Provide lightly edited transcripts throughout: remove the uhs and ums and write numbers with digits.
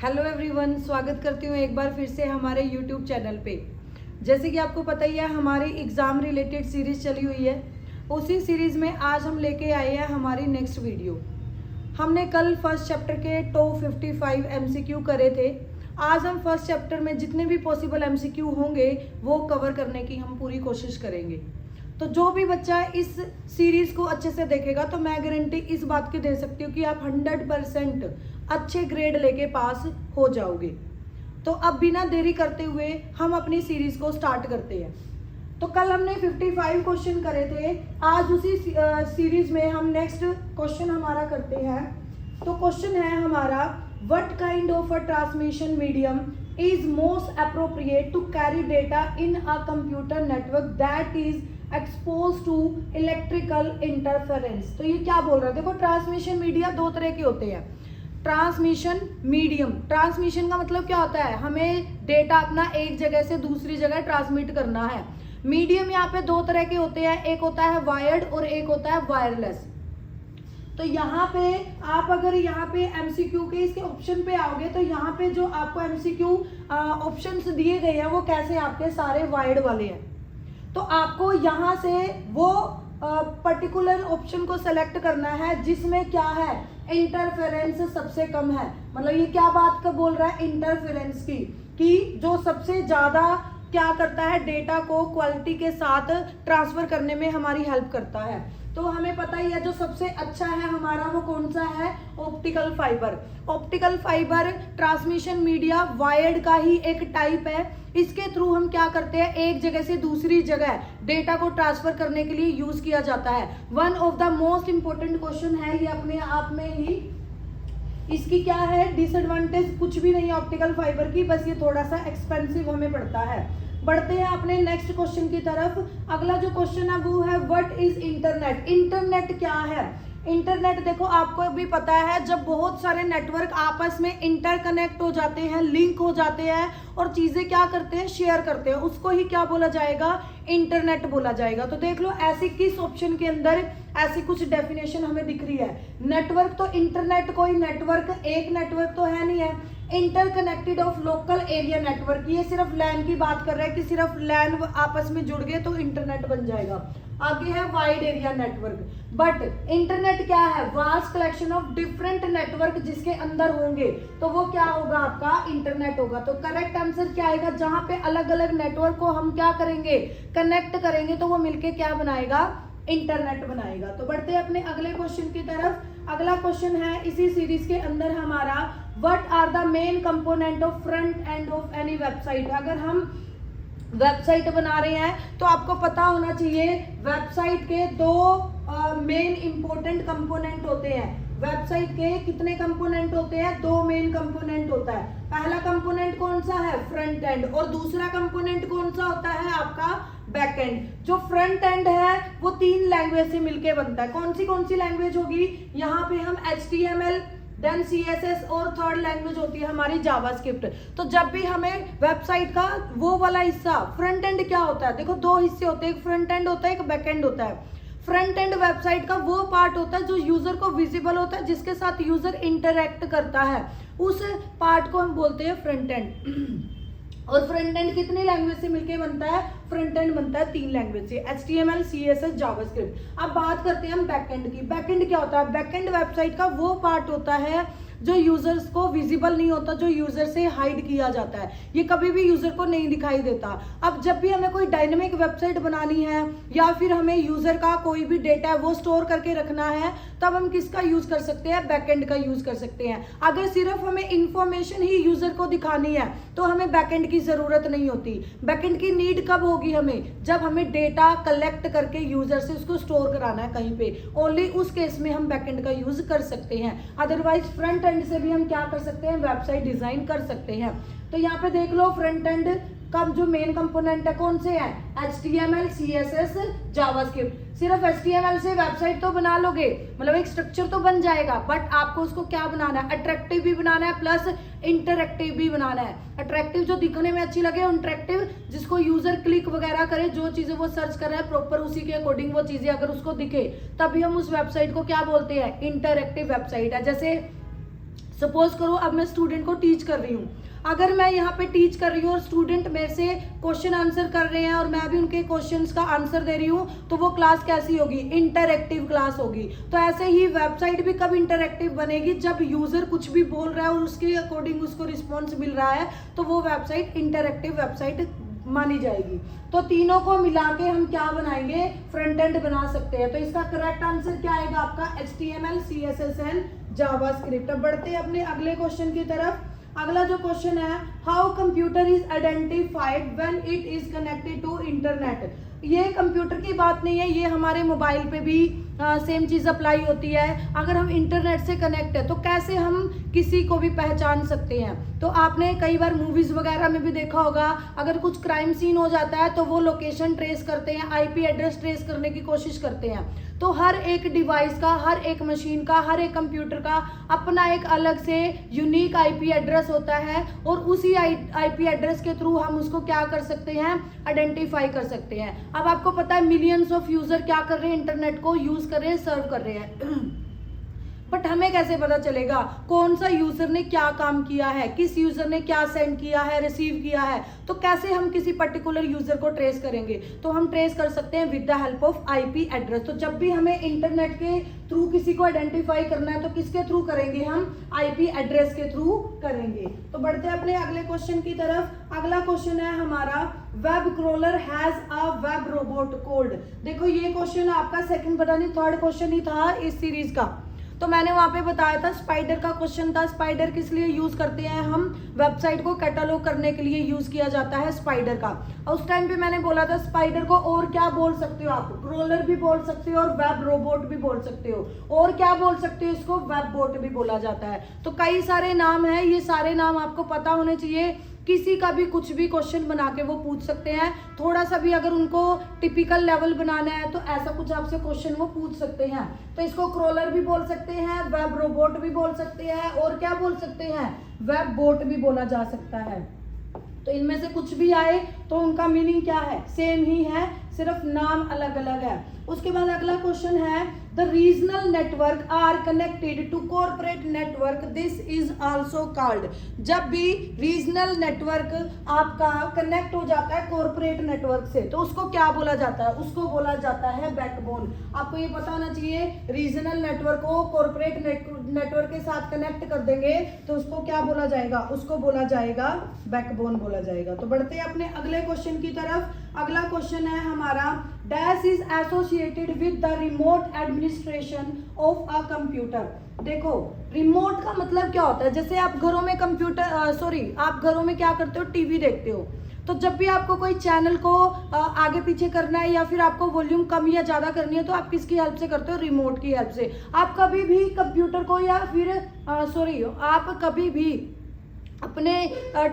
Hello everyone, स्वागत करती हूँ एक बार फिर से हमारे यूट्यूब चैनल पे। जैसे कि आपको पता ही है, हमारी एग्ज़ाम रिलेटेड सीरीज़ चली हुई है। उसी सीरीज़ में आज हम लेके आए हैं हमारी नेक्स्ट वीडियो। हमने कल फर्स्ट चैप्टर के टॉप 55 एमसीक्यू करे थे। आज हम फर्स्ट चैप्टर में जितने भी पॉसिबल एमसीक्यू होंगे वो कवर करने की हम पूरी कोशिश करेंगे। तो जो भी बच्चा इस सीरीज़ को अच्छे से देखेगा तो मैं गारंटी इस बात की दे सकती हूँ कि आप 100% अच्छे ग्रेड लेके पास हो जाओगे। तो अब बिना देरी करते हुए हम अपनी सीरीज़ को स्टार्ट करते हैं। तो कल हमने 55 क्वेश्चन करे थे। आज उसी सीरीज़ में हम नेक्स्ट क्वेश्चन हमारा करते हैं। तो क्वेश्चन है हमारा, what kind of a transmission medium is most appropriate to carry data in a computer network that is expose to electrical interference. तो ये क्या बोल रहा है? देखो, ट्रांसमिशन मीडिया दो तरह के होते हैं। ट्रांसमिशन मीडियम, ट्रांसमिशन का मतलब क्या होता है? हमें डेटा अपना एक जगह से दूसरी जगह ट्रांसमिट करना है। मीडियम यहाँ पे दो तरह के होते हैं, एक होता है वायर्ड और एक होता है वायरलेस। तो यहाँ पे आप अगर यहाँ पे एमसीक्यू के इसके ऑप्शन पे आओगे तो यहाँ पे जो आपको एमसीक्यू ऑप्शंस दिए गए हैं वो कैसे आपके सारे वायर्ड वाले हैं। तो आपको यहाँ से वो पर्टिकुलर ऑप्शन को सेलेक्ट करना है जिसमें क्या है, इंटरफेरेंस सबसे कम है। मतलब ये क्या बात का बोल रहा है? इंटरफेरेंस की, कि जो सबसे ज़्यादा क्या करता है, डेटा को क्वालिटी के साथ ट्रांसफ़र करने में हमारी हेल्प करता है। तो हमें पता ही है जो सबसे अच्छा है हमारा वो कौन सा है? Optical fibre. Optical fibre transmission media wired का ही एक टाइप है। इसके थ्रू हम क्या करते हैं, एक जगह से दूसरी जगह डेटा को ट्रांसफर करने के लिए यूज किया जाता है। One of the most important question है ये अपने आप में ही। इसकी क्या है डिसएडवांटेज? कुछ भी नहीं है ऑप्टिकल फाइबर की, बस ये थोड़ा सा एक्सपेंसिव हमें पड़ता है। बढ़ते हैं अपने नेक्स्ट क्वेश्चन की तरफ। अगला जो क्वेश्चन है वो है, व्हाट इज इंटरनेट? इंटरनेट क्या है? इंटरनेट देखो, आपको भी पता है, जब बहुत सारे नेटवर्क आपस में इंटरकनेक्ट हो जाते हैं, लिंक हो जाते हैं और चीज़ें क्या करते हैं, शेयर करते हैं, उसको ही क्या बोला जाएगा? इंटरनेट बोला जाएगा। तो देख लो ऐसी किस ऑप्शन के अंदर ऐसी कुछ डेफिनेशन हमें दिख रही है। नेटवर्क तो इंटरनेट कोई नेटवर्क एक नेटवर्क तो है नहीं है। Interconnected of local area network, ये सिर्फ लैन की बात कर रहा है कि सिर्फ लैन आपस में जुड़ गए तो इंटरनेट बन जाएगा। आगे है wide area network. But internet क्या है? Vast collection of different network जिसके अंदर होंगे तो वो क्या होगा? आपका इंटरनेट होगा। तो करेक्ट आंसर क्या आएगा? जहां पे अलग अलग नेटवर्क को हम क्या करेंगे, कनेक्ट करेंगे तो वो मिलके क्या बनाएगा? इंटरनेट बनाएगा। तो बढ़ते हैं अपने अगले क्वेश्चन की तरफ। अगला क्वेश्चन है इसी सीरीज के अंदर हमारा, what are the main component of front end of any website? अगर हम वेबसाइट बना रहे हैं तो आपको पता होना चाहिए वेबसाइट के दो मेन इंपॉर्टेंट कंपोनेंट होते हैं। वेबसाइट के कितने कंपोनेंट होते हैं? दो मेन कंपोनेंट होता है। पहला कंपोनेंट कौन सा है? Front end. और दूसरा कंपोनेंट कौन सा होता है? आपका बैक एंड। जो फ्रंट एंड है वो तीन लैंग्वेज से मिलके बनता है। कौन सी लैंग्वेज होगी? यहाँ पे हम HTML, देन CSS और थर्ड लैंग्वेज होती है हमारी जावास्क्रिप्ट। तो जब भी हमें वेबसाइट का वो वाला हिस्सा, फ्रंट एंड क्या होता है? देखो दो हिस्से होते हैं, एक फ्रंट एंड होता है, एक बैक एंड होता है। फ्रंट एंड वेबसाइट का वो पार्ट होता है जो यूजर को विजिबल होता है, जिसके साथ यूजर इंटरेक्ट करता है, उस पार्ट को हम बोलते हैं फ्रंट एंड। और फ्रंट एंड कितनी लैंग्वेज से मिलके बनता है? फ्रंट एंड बनता है तीन लैंग्वेज से, HTML, CSS, जावास्क्रिप्ट। अब बात करते हैं हम बैक एंड की। बैक एंड क्या होता है? बैक एंड वेबसाइट का वो पार्ट होता है जो यूजर्स को विजिबल नहीं होता, जो यूजर से हाइड किया जाता है, ये कभी भी यूजर को नहीं दिखाई देता। अब जब भी हमें कोई डायनेमिक वेबसाइट बनानी है या फिर हमें यूजर का कोई भी डेटा है वो स्टोर करके रखना है, तब हम किसका यूज कर सकते हैं? बैकएंड का यूज कर सकते हैं। अगर सिर्फ हमें इंफॉर्मेशन ही यूजर को दिखानी है तो हमें बैकएंड की जरूरत नहीं होती। बैकएंड की नीड कब होगी हमें? जब हमें डेटा कलेक्ट करके यूजर से उसको स्टोर कराना है कहीं पे, ओनली उस केस में हम बैकएंड का यूज कर सकते हैं। अदरवाइज फ्रंट एंड से भी हम क्या कर सकते हैं? वेबसाइट डिजाइन कर सकते हैं। तो यहाँ पे देख लो फ्रंट एंड का जो मेन कंपोनेंट है कौन से हैं? HTML, CSS, JavaScript. सिर्फ HTML से वेबसाइट तो बना लोगे, मतलब एक स्ट्रक्चर तो बन जाएगा, बट आपको उसको क्या बनाना है? अट्रैक्टिव भी बनाना है प्लस इंटरैक्टिव भी बनाना है। अट्रैक्टिव जो दिखने में अच्छी लगे, इंटरैक्टिव जिसको यूजर क्लिक वगैरह करे, जो चीजें वो सर्च कर रहा है प्रॉपर उसी के अकॉर्डिंग वो चीजें अगर उसको दिखे, तभी हम उस वेबसाइट को क्या बोलते हैं? इंटरैक्टिव वेबसाइट है। जैसे सपोज करो अब मैं स्टूडेंट को टीच कर रही हूँ, अगर मैं यहाँ पे टीच कर रही हूँ और स्टूडेंट मेरे से क्वेश्चन आंसर कर रहे हैं और मैं भी उनके क्वेश्चंस का आंसर दे रही हूँ, तो वो क्लास कैसी होगी? इंटरएक्टिव क्लास होगी। तो ऐसे ही वेबसाइट भी कब इंटरएक्टिव बनेगी? जब यूजर कुछ भी बोल रहा है और उसके अकॉर्डिंग उसको रिस्पॉन्स मिल रहा है, तो वो वेबसाइट इंटरएक्टिव वेबसाइट मानी जाएगी। तो तीनों को मिला के हम क्या बनाएंगे? फ्रंट एंड बना सकते हैं। तो इसका करेक्ट आंसर क्या आएगा आपका? HTML, CSS and JavaScript. अब बढ़ते हैं अपने अगले क्वेश्चन की तरफ। अगला जो क्वेश्चन है, how computer is identified when it is connected to internet. ये कंप्यूटर की बात नहीं है, ये हमारे मोबाइल पे भी सेम चीज़ अप्लाई होती है। अगर हम इंटरनेट से कनेक्ट है तो कैसे हम किसी को भी पहचान सकते हैं? तो आपने कई बार मूवीज़ वगैरह में भी देखा होगा, अगर कुछ क्राइम सीन हो जाता है तो वो लोकेशन ट्रेस करते हैं, IP एड्रेस ट्रेस करने की कोशिश करते हैं। तो हर एक डिवाइस का, हर एक मशीन का, हर एक कंप्यूटर का अपना एक अलग से यूनिक IP एड्रेस होता है और उसी IP एड्रेस के थ्रू हम उसको क्या कर सकते हैं? आइडेंटिफाई कर सकते हैं। अब आपको पता है मिलियंस ऑफ यूजर क्या कर रहे हैं? इंटरनेट को यूज कर रहे हैं, सर्व कर रहे हैं। बट हमें कैसे पता चलेगा कौन सा यूजर ने क्या काम किया है, किस यूजर ने क्या सेंड किया है, रिसीव किया है? तो कैसे हम किसी पर्टिकुलर यूजर को ट्रेस करेंगे? तो हम ट्रेस कर सकते हैं with the help of IP address. तो जब भी हमें इंटरनेट के थ्रू किसी को आइडेंटिफाई करना है तो किसके थ्रू करेंगे? हम IP एड्रेस के थ्रू करेंगे। तो बढ़ते हैं अपने अगले क्वेश्चन की तरफ। अगला क्वेश्चन है हमारा, web crawler has a web robot code. देखो ये क्वेश्चन आपका सेकंड पता नहीं थर्ड क्वेश्चन ही था इस सीरीज का। तो मैंने वहाँ पे बताया था, स्पाइडर का क्वेश्चन था। स्पाइडर किस लिए यूज करते हैं हम? वेबसाइट को कैटलॉग करने के लिए यूज किया जाता है स्पाइडर का। और उस टाइम पे मैंने बोला था स्पाइडर को और क्या बोल सकते हो आप? क्रोलर भी बोल सकते हो और वेब रोबोट भी बोल सकते हो। और क्या बोल सकते हो? इसको वेब बोट भी बोला जाता है। तो कई सारे नाम है, ये सारे नाम आपको पता होने चाहिए। किसी का भी कुछ भी क्वेश्चन बना के वो पूछ सकते हैं। थोड़ा सा भी अगर उनको टिपिकल लेवल बनाना है तो ऐसा कुछ आपसे क्वेश्चन वो पूछ सकते हैं। तो इसको क्रोलर भी बोल सकते हैं, वेब रोबोट भी बोल सकते हैं और क्या बोल सकते हैं? वेब बोट भी बोला जा सकता है। तो इनमें से कुछ भी आए तो उनका मीनिंग क्या है? सेम ही है, सिर्फ नाम अलग अलग है। उसके बाद अगला क्वेश्चन है, the regional network are connected to corporate network, this is also called. जब भी रीजनल नेटवर्क आपका कनेक्ट हो जाता है कॉर्पोरेट नेटवर्क से तो उसको क्या बोला जाता है? उसको बोला जाता है बैकबोन। आपको ये पता होना चाहिए, रीजनल नेटवर्क को कॉर्पोरेट नेटवर्क के साथ कनेक्ट कर देंगे तो उसको क्या बोला जाएगा? उसको बोला जाएगा बैकबोन बोला जाएगा। तो बढ़ते हैं अपने अगले क्वेश्चन की तरफ। अगला क्वेश्चन है हमारा, dash is associated with the remote administration of a computer. देखो रिमोट का मतलब क्या होता है? जैसे आप घरों में आप घरों में क्या करते हो? टीवी देखते हो। तो जब भी आपको कोई चैनल को आगे पीछे करना है या फिर आपको वॉल्यूम कम या ज़्यादा करनी है तो आप किसकी हेल्प से करते हो? रिमोट की हेल्प से। आप कभी भी कंप्यूटर को या फिर आप कभी भी अपने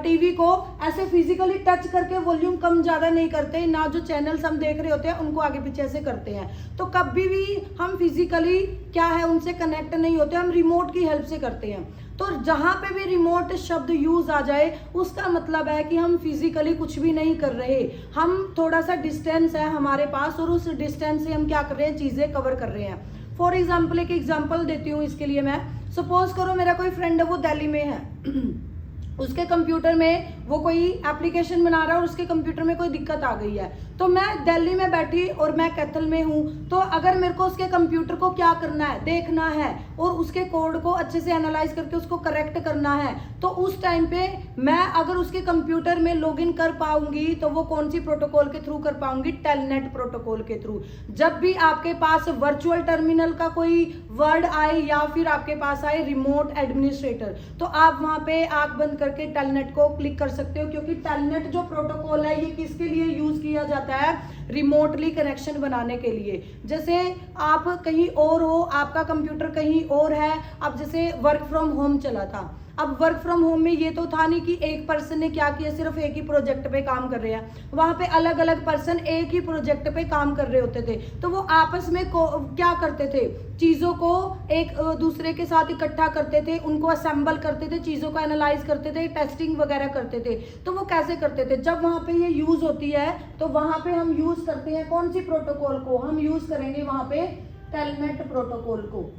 टीवी को ऐसे फिजिकली टच करके वॉल्यूम कम ज़्यादा नहीं करते, ना जो चैनल्स हम देख रहे होते हैं उनको आगे पीछे ऐसे करते हैं। तो कभी भी हम फिजिकली क्या है उनसे कनेक्ट नहीं होते, हम रिमोट की हेल्प से करते हैं। तो जहाँ पे भी रिमोट शब्द यूज आ जाए उसका मतलब है कि हम फिजिकली कुछ भी नहीं कर रहे, हम थोड़ा सा डिस्टेंस है हमारे पास और उस डिस्टेंस से हम क्या कर रहे हैं? चीज़ें कवर कर रहे हैं। फॉर एग्जाम्पल एक एग्जाम्पल देती हूँ इसके लिए मैं। सपोज करो मेरा कोई फ्रेंड है वो दिल्ली में है उसके कंप्यूटर में वो कोई एप्लीकेशन बना रहा है और उसके कंप्यूटर में कोई दिक्कत आ गई है। तो मैं दिल्ली में बैठी और मैं कैथल में हूँ, तो अगर मेरे को उसके कंप्यूटर को क्या करना है? देखना है और उसके कोड को अच्छे से एनालाइज करके उसको करेक्ट करना है। तो उस टाइम पे मैं अगर उसके कंप्यूटर में लॉगिन कर पाऊंगी तो वो कौन सी प्रोटोकॉल के थ्रू कर पाऊंगी? टेलनेट प्रोटोकॉल के थ्रू। जब भी आपके पास वर्चुअल टर्मिनल का कोई वर्ड आए या फिर आपके पास आए रिमोट एडमिनिस्ट्रेटर, तो आप वहां पे आंख बंद करके टेलनेट को क्लिक कर सकते हो, क्योंकि टेलनेट जो प्रोटोकॉल है ये किसके लिए यूज किया जाता है? रिमोटली कनेक्शन बनाने के लिए। जैसे आप कहीं और हो, आपका कंप्यूटर कहीं और है, अब जैसे वर्क फ्रॉम होम चला था, अब वर्क फ्रॉम होम में ये तो था नहीं कि एक पर्सन ने क्या किया सिर्फ एक ही प्रोजेक्ट पे काम कर रहे हैं, वहां पे अलग अलग पर्सन एक ही प्रोजेक्ट पे काम कर रहे होते थे। तो वो आपस में क्या करते थे? चीज़ों को एक दूसरे के साथ इकट्ठा करते थे, उनको असेंबल करते थे, चीज़ों को एनालाइज करते थे, टेस्टिंग वगैरह करते थे। तो वो कैसे करते थे? जब वहाँ पे ये यूज़ होती है तो वहाँ पे हम यूज़ करते हैं कौन सी प्रोटोकॉल को? हम यूज़ करेंगे वहाँ पे टेलनेट प्रोटोकॉल को।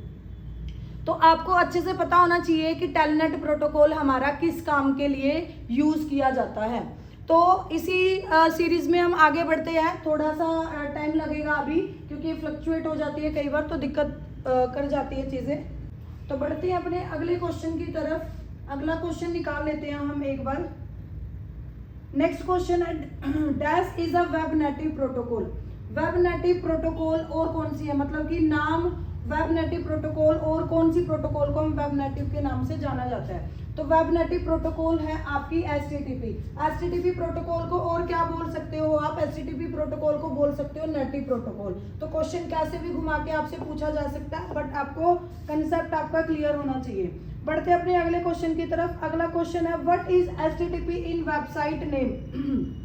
तो आपको अच्छे से पता होना चाहिए कि टेलनेट प्रोटोकॉल हमारा किस काम के लिए यूज़ किया जाता है। तो इसी सीरीज़ में हम आगे बढ़ते हैं। थोड़ा सा टाइम लगेगा अभी क्योंकि फ्लक्चुएट हो जाती है कई बार, तो दिक्कत कर जाती है चीज़ें। तो बढ़ते हैं अपने अगले क्वेश्चन की तरफ। अगला क्वेश्चन निकाल लेते हैं हम एक बार। नेक्स्ट क्वेश्चन है dash is a web native protocol. Web native protocol और कौन सी है, मतलब कि नाम वेब नेटिव प्रोटोकॉल और कौन सी प्रोटोकॉल को हम वेब नेटिव के नाम से जाना जाता है। तो वेब नेटिव प्रोटोकॉल है आपकी HTTP। HTTP प्रोटोकॉल को और क्या बोल सकते हो आप, HTTP प्रोटोकॉल को बोल सकते हो नेटिव प्रोटोकॉल। तो क्वेश्चन कैसे भी घुमा के आपसे पूछा जा सकता है, बट आपको कंसेप्ट आपका क्लियर होना चाहिए। बढ़ते अपने अगले क्वेश्चन की तरफ। अगला क्वेश्चन है what is HTTP in website name.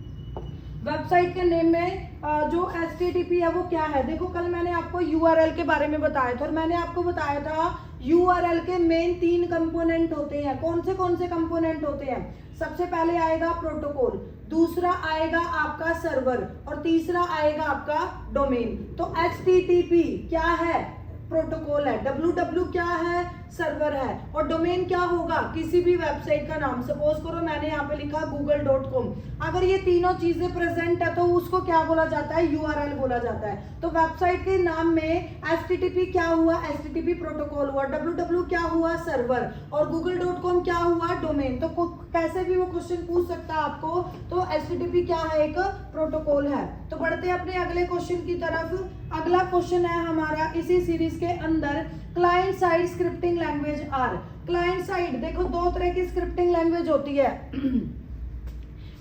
Website के नेम में जो HTTP है वो क्या है। देखो कल मैंने आपको URL के बारे में बताया था और मैंने आपको बताया था URL के मेन 3 कंपोनेंट होते हैं। कौन से कंपोनेंट होते हैं। सबसे पहले आएगा प्रोटोकॉल, दूसरा आएगा आपका सर्वर और तीसरा आएगा आपका डोमेन। तो HTTP क्या है, प्रोटोकॉल है। www क्या है, सर्वर है। और डोमेन क्या होगा, किसी भी वेबसाइट का नाम। सपोज करो मैंने यहाँ पे लिखा google.com। अगर ये तीनों चीजें प्रेजेंट है तो उसको क्या बोला जाता है, URL बोला जाता है। तो वेबसाइट के नाम में HTTP क्या हुआ, HTTP प्रोटोकॉल हुआ। www क्या हुआ, सर्वर। और google.com क्या हुआ, डोमेन। तो कैसे भी वो क्वेश्चन पूछ सकता है आपको। तो HTTP क्या है, एक प्रोटोकॉल है। तो बढ़ते हैं अपने अगले क्वेश्चन की तरफ। अगला क्वेश्चन है हमारा इसी सीरीज के अंदर client side scripting language are. Client side देखो 2 तरह की स्क्रिप्टिंग लैंग्वेज होती है।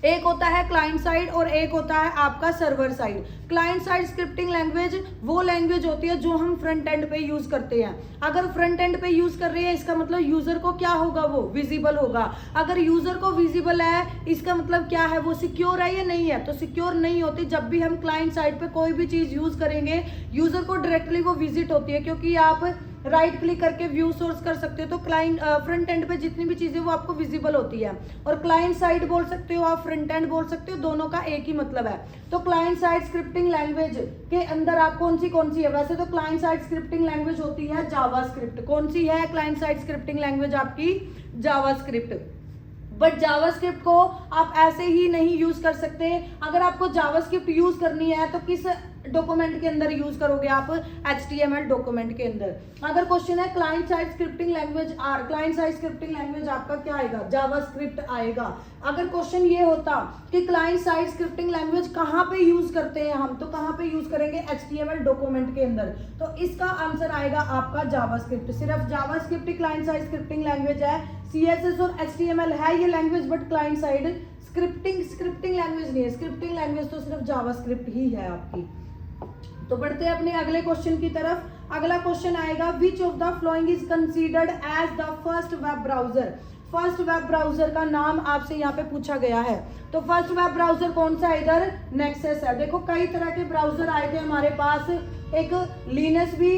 एक होता है क्लाइंट साइड और एक होता है आपका server side. Client side scripting language वो लैंग्वेज होती है जो हम फ्रंट एंड पे यूज करते हैं। अगर फ्रंट एंड पे यूज कर रहे हैं इसका मतलब यूजर को क्या होगा, वो विजिबल होगा। अगर यूजर को विजिबल है इसका मतलब क्या है, वो सिक्योर है या नहीं है। तो सिक्योर नहीं होती। जब भी हम क्लाइंट साइड पे कोई भी चीज यूज करेंगे यूजर को डायरेक्टली वो विजिट होती है, क्योंकि आप राइट क्लिक करके व्यू सोर्स कर सकते हो। तो क्लाइंट फ्रंट एंड पे जितनी भी चीजें वो आपको विजिबल होती है। और क्लाइंट साइड बोल सकते हो आप, फ्रंट एंड बोल सकते हो, दोनों का एक ही मतलब है। तो क्लाइंट साइड स्क्रिप्टिंग लैंग्वेज के अंदर आप कौन सी है। वैसे तो क्लाइंट साइड स्क्रिप्टिंग लैंग्वेज होती है जावास्क्रिप्ट। कौन सी है क्लाइंट साइड स्क्रिप्टिंग लैंग्वेज आपकी, जावास्क्रिप्ट। बट जावास्क्रिप्ट को आप ऐसे ही नहीं यूज कर सकते। अगर आपको जावास्क्रिप्ट यूज करनी है तो किस डॉक्यूमेंट के अंदर यूज करोगे आप, HTML डॉक्यूमेंट के अंदर। अगर क्वेश्चन है client side scripting language are, client side scripting language आपका क्या आएगा, जावास्क्रिप्ट आएगा। अगर क्वेश्चन ये होता कि क्लाइंट साइड स्क्रिप्टिंग लैंग्वेज कहाँ पे यूज करते हैं हम, तो कहाँ पे यूज करेंगे, HTML डॉक्यूमेंट के अंदर। तो इसका आंसर आएगा आपका जावास्क्रिप्ट। सिर्फ जावास्क्रिप्ट ही क्लाइंट साइड स्क्रिप्टिंग लैंग्वेज है। CSS और HTML है ये language, but client side scripting language नहीं है। स्क्रिप्टिंग लैंग्वेज तो सिर्फ जावास्क्रिप्ट ही है आपकी। तो बढ़ते हैं अपने अगले क्वेश्चन की तरफ। अगला क्वेश्चन आएगा which of the following is considered as the first web browser. First web browser का नाम आपसे यहाँ पे पूछा गया है। तो फर्स्ट वेब ब्राउजर कौन सा है, इधर नेक्सस है। देखो कई तरह के ब्राउजर आए थे हमारे पास। एक लिनस भी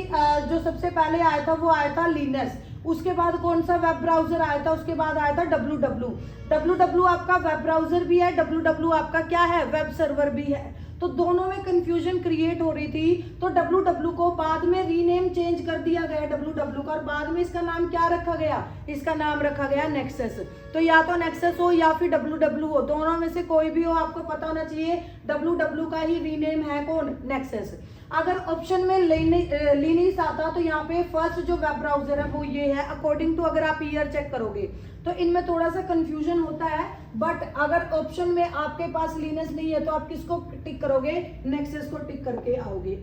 जो सबसे पहले आया था वो आया था लिनस। उसके बाद कौन सा वेब ब्राउजर आया था, उसके बाद आया था www आपका वेब ब्राउजर भी है, www आपका क्या है, वेब सर्वर भी है। तो दोनों में कंफ्यूजन क्रिएट हो रही थी। तो www को बाद में रीनेम चेंज कर दिया गया www का, और बाद में इसका नाम क्या रखा गया, इसका नाम रखा गया नेक्सस। तो या तो नेक्सस हो या फिर www हो, दोनों में से कोई भी हो, आपको पता होना चाहिए www का ही रीनेम है कौन, नेक्सस। अगर ऑप्शन में लिनस आता तो यहाँ पे फर्स्ट जो वेब ब्राउजर है वो ये है अकॉर्डिंग टू, अगर आप ईयर चेक करोगे तो इनमें थोड़ा सा कंफ्यूजन होता है। बट अगर ऑप्शन में आपके पास लिनस नहीं है तो आप किसको टिक करोगे, नेक्सस को टिक करके आओगे।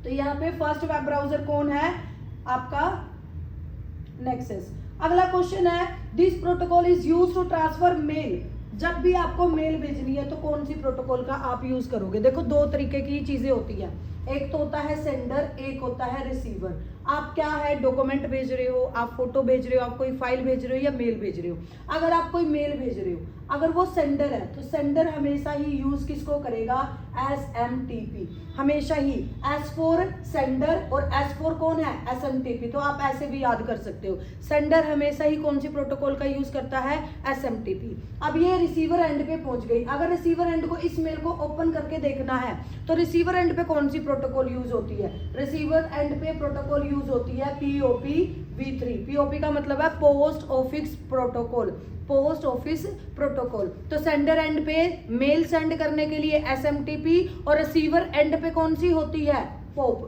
तो यहाँ पे फर्स्ट वेब ब्राउजर कौन है आपका, नेक्सस। अगला क्वेश्चन है this protocol is used to transfer mail. जब भी आपको मेल भेजनी है तो कौन सी प्रोटोकॉल का आप यूज करोगे। देखो दो तरीके की चीजें होती है, एक तो होता है सेंडर, एक होता है रिसीवर। आप क्या है डॉक्यूमेंट भेज रहे हो, आप फोटो भेज रहे हो, आप कोई फाइल भेज रहे हो या मेल भेज रहे हो। अगर आप कोई मेल भेज रहे हो, अगर वो सेंडर है तो सेंडर हमेशा ही यूज किसको करेगा, SMTP हमेशा ही। S फॉर सेंडर और S फॉर कौन है, SMTP। तो आप ऐसे भी याद कर सकते हो, सेंडर हमेशा ही कौन सी प्रोटोकॉल का यूज करता है, SMTP। अब ये रिसीवर एंड पे पहुंच गई। अगर रिसीवर एंड को इस मेल को ओपन करके देखना है तो रिसीवर एंड पे कौन सी प्रोटोकॉल यूज होती है, रिसीवर एंड पे प्रोटोकॉल यूज होती है POPv3। POP का मतलब है post office protocol, post office protocol. तो सेंडर एंड पे मेल सेंड करने के लिए SMTP और रिसीवर एंड पे कौन सी होती है, POP।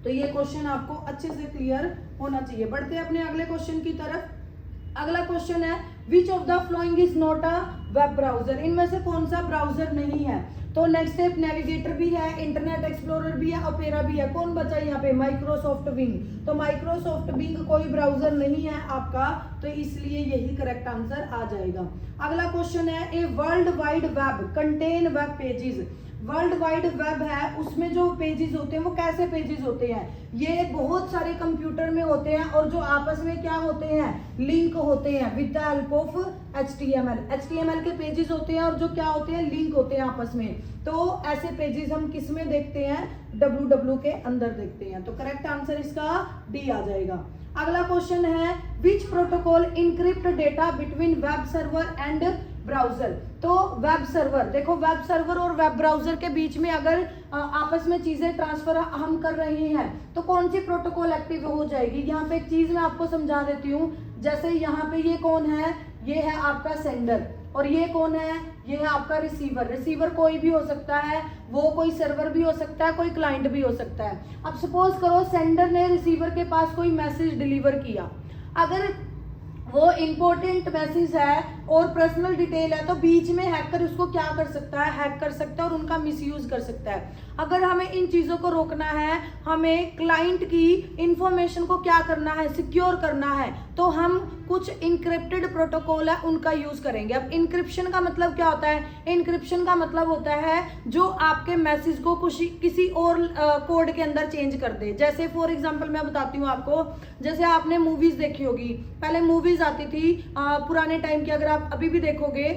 तो ये क्वेश्चन आपको अच्छे से क्लियर होना चाहिए। बढ़ते हैं अपने अगले क्वेश्चन की तरफ। अगला क्वेश्चन है which of the following is not a web browser, इनमें से कौन सा ब्राउजर नहीं है। तो नेक्स्ट स्टेप नेविगेटर भी है, इंटरनेट एक्सप्लोरर भी है, ओपेरा भी है। कौन बचा यहाँ पे, माइक्रोसॉफ्ट बिंग। तो माइक्रोसॉफ्ट बिंग कोई ब्राउजर नहीं है आपका, तो इसलिए यही करेक्ट आंसर आ जाएगा। अगला क्वेश्चन है a world wide web contain web pages. World wide web है, उसमें जो पेजेस होते हैं वो कैसे पेजेस होते हैं, ये बहुत सारे कंप्यूटर में होते हैं और जो आपस में क्या होते हैं, लिंक होते हैं with the help of HTML के पेजेस होते हैं और जो क्या होते हैं, लिंक होते हैं आपस में। तो ऐसे पेजेस हम किस में देखते हैं, www के अंदर देखते हैं। तो करेक्ट आंसर इसका D आ जाएगा। अगला क्वेश्चन है विच protocol encrypt data between web server and browser. तो वेब सर्वर, देखो वेब सर्वर और वेब ब्राउजर के बीच में अगर आपस में चीजें ट्रांसफर हम कर रहे हैं तो कौन सी प्रोटोकॉल एक्टिव हो जाएगी। यहाँ पे एक चीज मैं आपको समझा देती हूँ। जैसे यहाँ पे ये कौन है, ये है आपका सेंडर और ये कौन है, ये है आपका रिसीवर। रिसीवर कोई भी हो सकता है, वो कोई सर्वर भी हो सकता है, कोई क्लाइंट भी हो सकता है। अब सपोज करो सेंडर ने रिसीवर के पास कोई मैसेज डिलीवर किया, अगर वो इंपॉर्टेंट मैसेज है और पर्सनल डिटेल है तो बीच में हैकर उसको क्या कर सकता है, हैक कर सकता है और उनका मिसयूज कर सकता है। अगर हमें इन चीज़ों को रोकना है, हमें क्लाइंट की इंफॉर्मेशन को क्या करना है, सिक्योर करना है, तो हम कुछ इंक्रिप्टेड प्रोटोकॉल है उनका यूज करेंगे। अब इंक्रिप्शन का मतलब क्या होता है, इंक्रिप्शन का मतलब होता है जो आपके मैसेज को किसी और कोड के अंदर चेंज कर दे। जैसे फॉर एग्जांपल मैं बताती हूँ आपको, जैसे आपने मूवीज देखी होगी, पहले मूवीज आती थी पुराने टाइम की, अगर आप अभी भी देखोगे